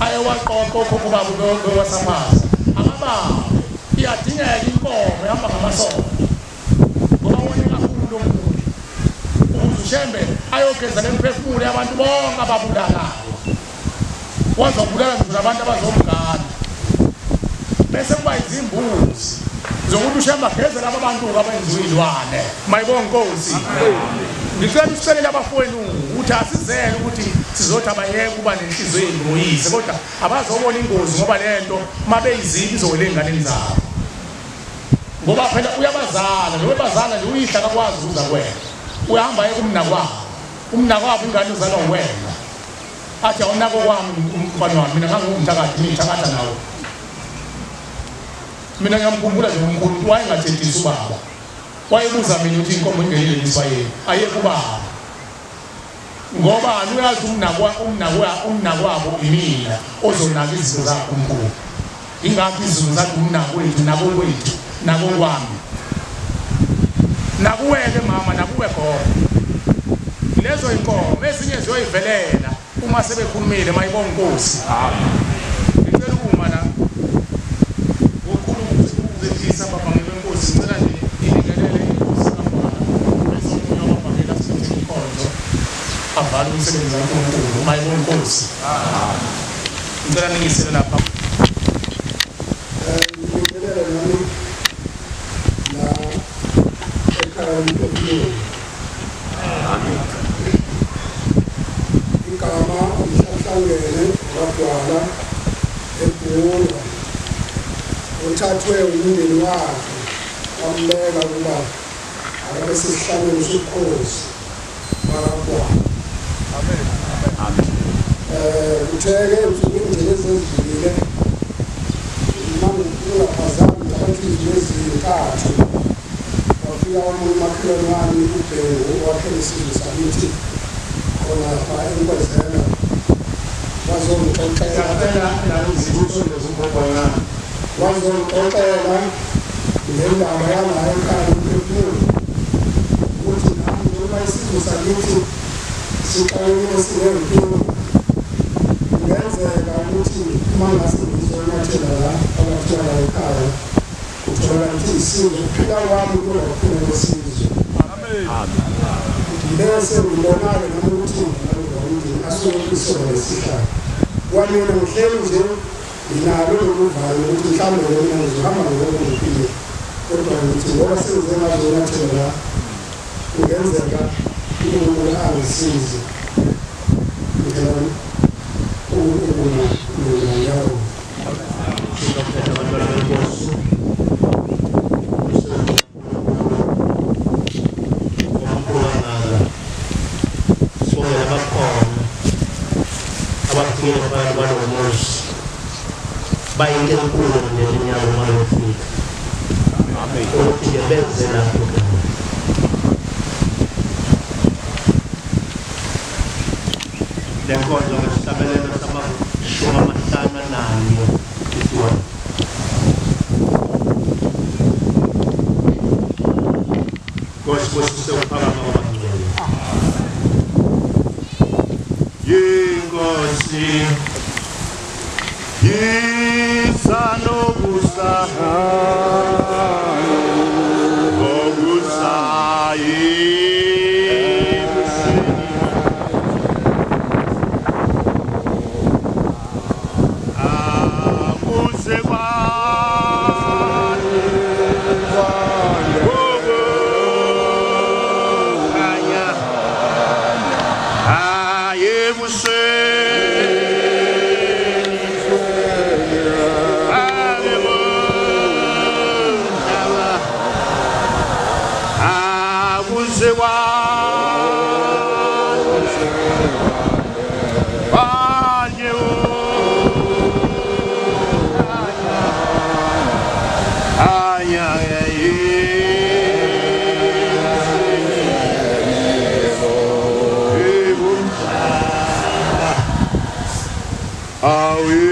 S9: ayewaqoqa okhokho babo bewasaphaza amababa iyadingeka inkomo ihamba ngamasonto ngoba wona kakhulu lo muntu ukuze ushembe ayogeza lemphefumulo yabantu bonke ababulalayo wazobulala nje abantu abazomgana bese kuba izimbuzi zokuthi ushemba geze laba bantu abenziwe ilwane mayibonga inkosi ngicela usicelela abafowenu ukuthi asizele ukuthi sizothi abayeke kuba nenhliziyo eziboyise kodwa abazobona ingozi ngoba lento mabe izibi izowela enganeni zabo ngoba phela uyabazala lo bazala nje uyihla akwazi ukuza kwena uyahamba ekumnakwabo umnakwabo ingane uzalwa wena athi awunako kwami umfana wami mina ngangumthakathi ngithakatha nawe mina ngiyamkhumbula nje uNkulunkulu wayengathethisa ubaba wayebuza mina ukuthi inkomo ingenile yisayeni aye kubaba ngoba uyazi umnakwabo imina ozonaka izinto zakho uNkulunkulu ingakho izinto zakho umnakwethu nako kwethu nako kwami nakuweke mama nakuwe gogo lezo inkomo ezinye ziyoyivelela uma sebekhulumile mayibonga inkosi ngicela uma la uNkulunkulu uzethisa baba ngeNkosi ngicela nje ilingelele inkosi kaMbala bese umuntu wabangela sithi inkonzo avala umsebenzi kaNkulunkulu mayibonga inkosi ngicela ningisele lapha
S10: igama umhlahlangene wadwala eBhula uthathwe umndeni wakhe wambeka kuba akabe sesihlangene sobukhosi bakwa amen utheke uzindlela ezidlule manje ungafazana abantu ezintathu wafika umakhelwane wami uBhengu wakhela isizwe sakithi khona lapha enkwezela wazongixoxela wazongixoxela ngendaba yala ekhaya lemphefumulo ukuthi nami njengoba isizwe sakithi sixakekile sinenkinga kungenzeka ukuthi uma ngase ngizonyathela la abathola la ekhaya uthola ukuthi isizwe ukuphila kwami kunokuphila kwesizwe bese ngibonake nami ukuthi asuke isona lesihlalo kwamina ngihleli nje nginalo lokuvalo ukuthi mhlawumbe lona ngizohamba ngokuphile kodwa ngithi ngoba senze ngazonyathela kungenzeka uNkulunkulu angisize ngicela ukubona ngayo
S11: Baik yang kurang jadinya manusia. Kalau tidak beza lakukan. Dan kau jangan sampai sama semua masalah nanya itu. Kau sesuatu para orang ini. Yengosi. Yisano busaha Ogusai Amusewa Aya Ayebuse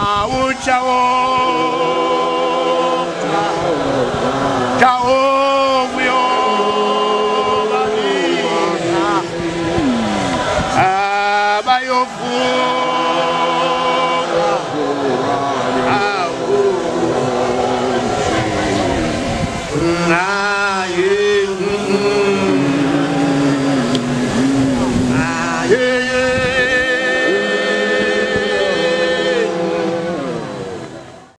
S9: Mauchawo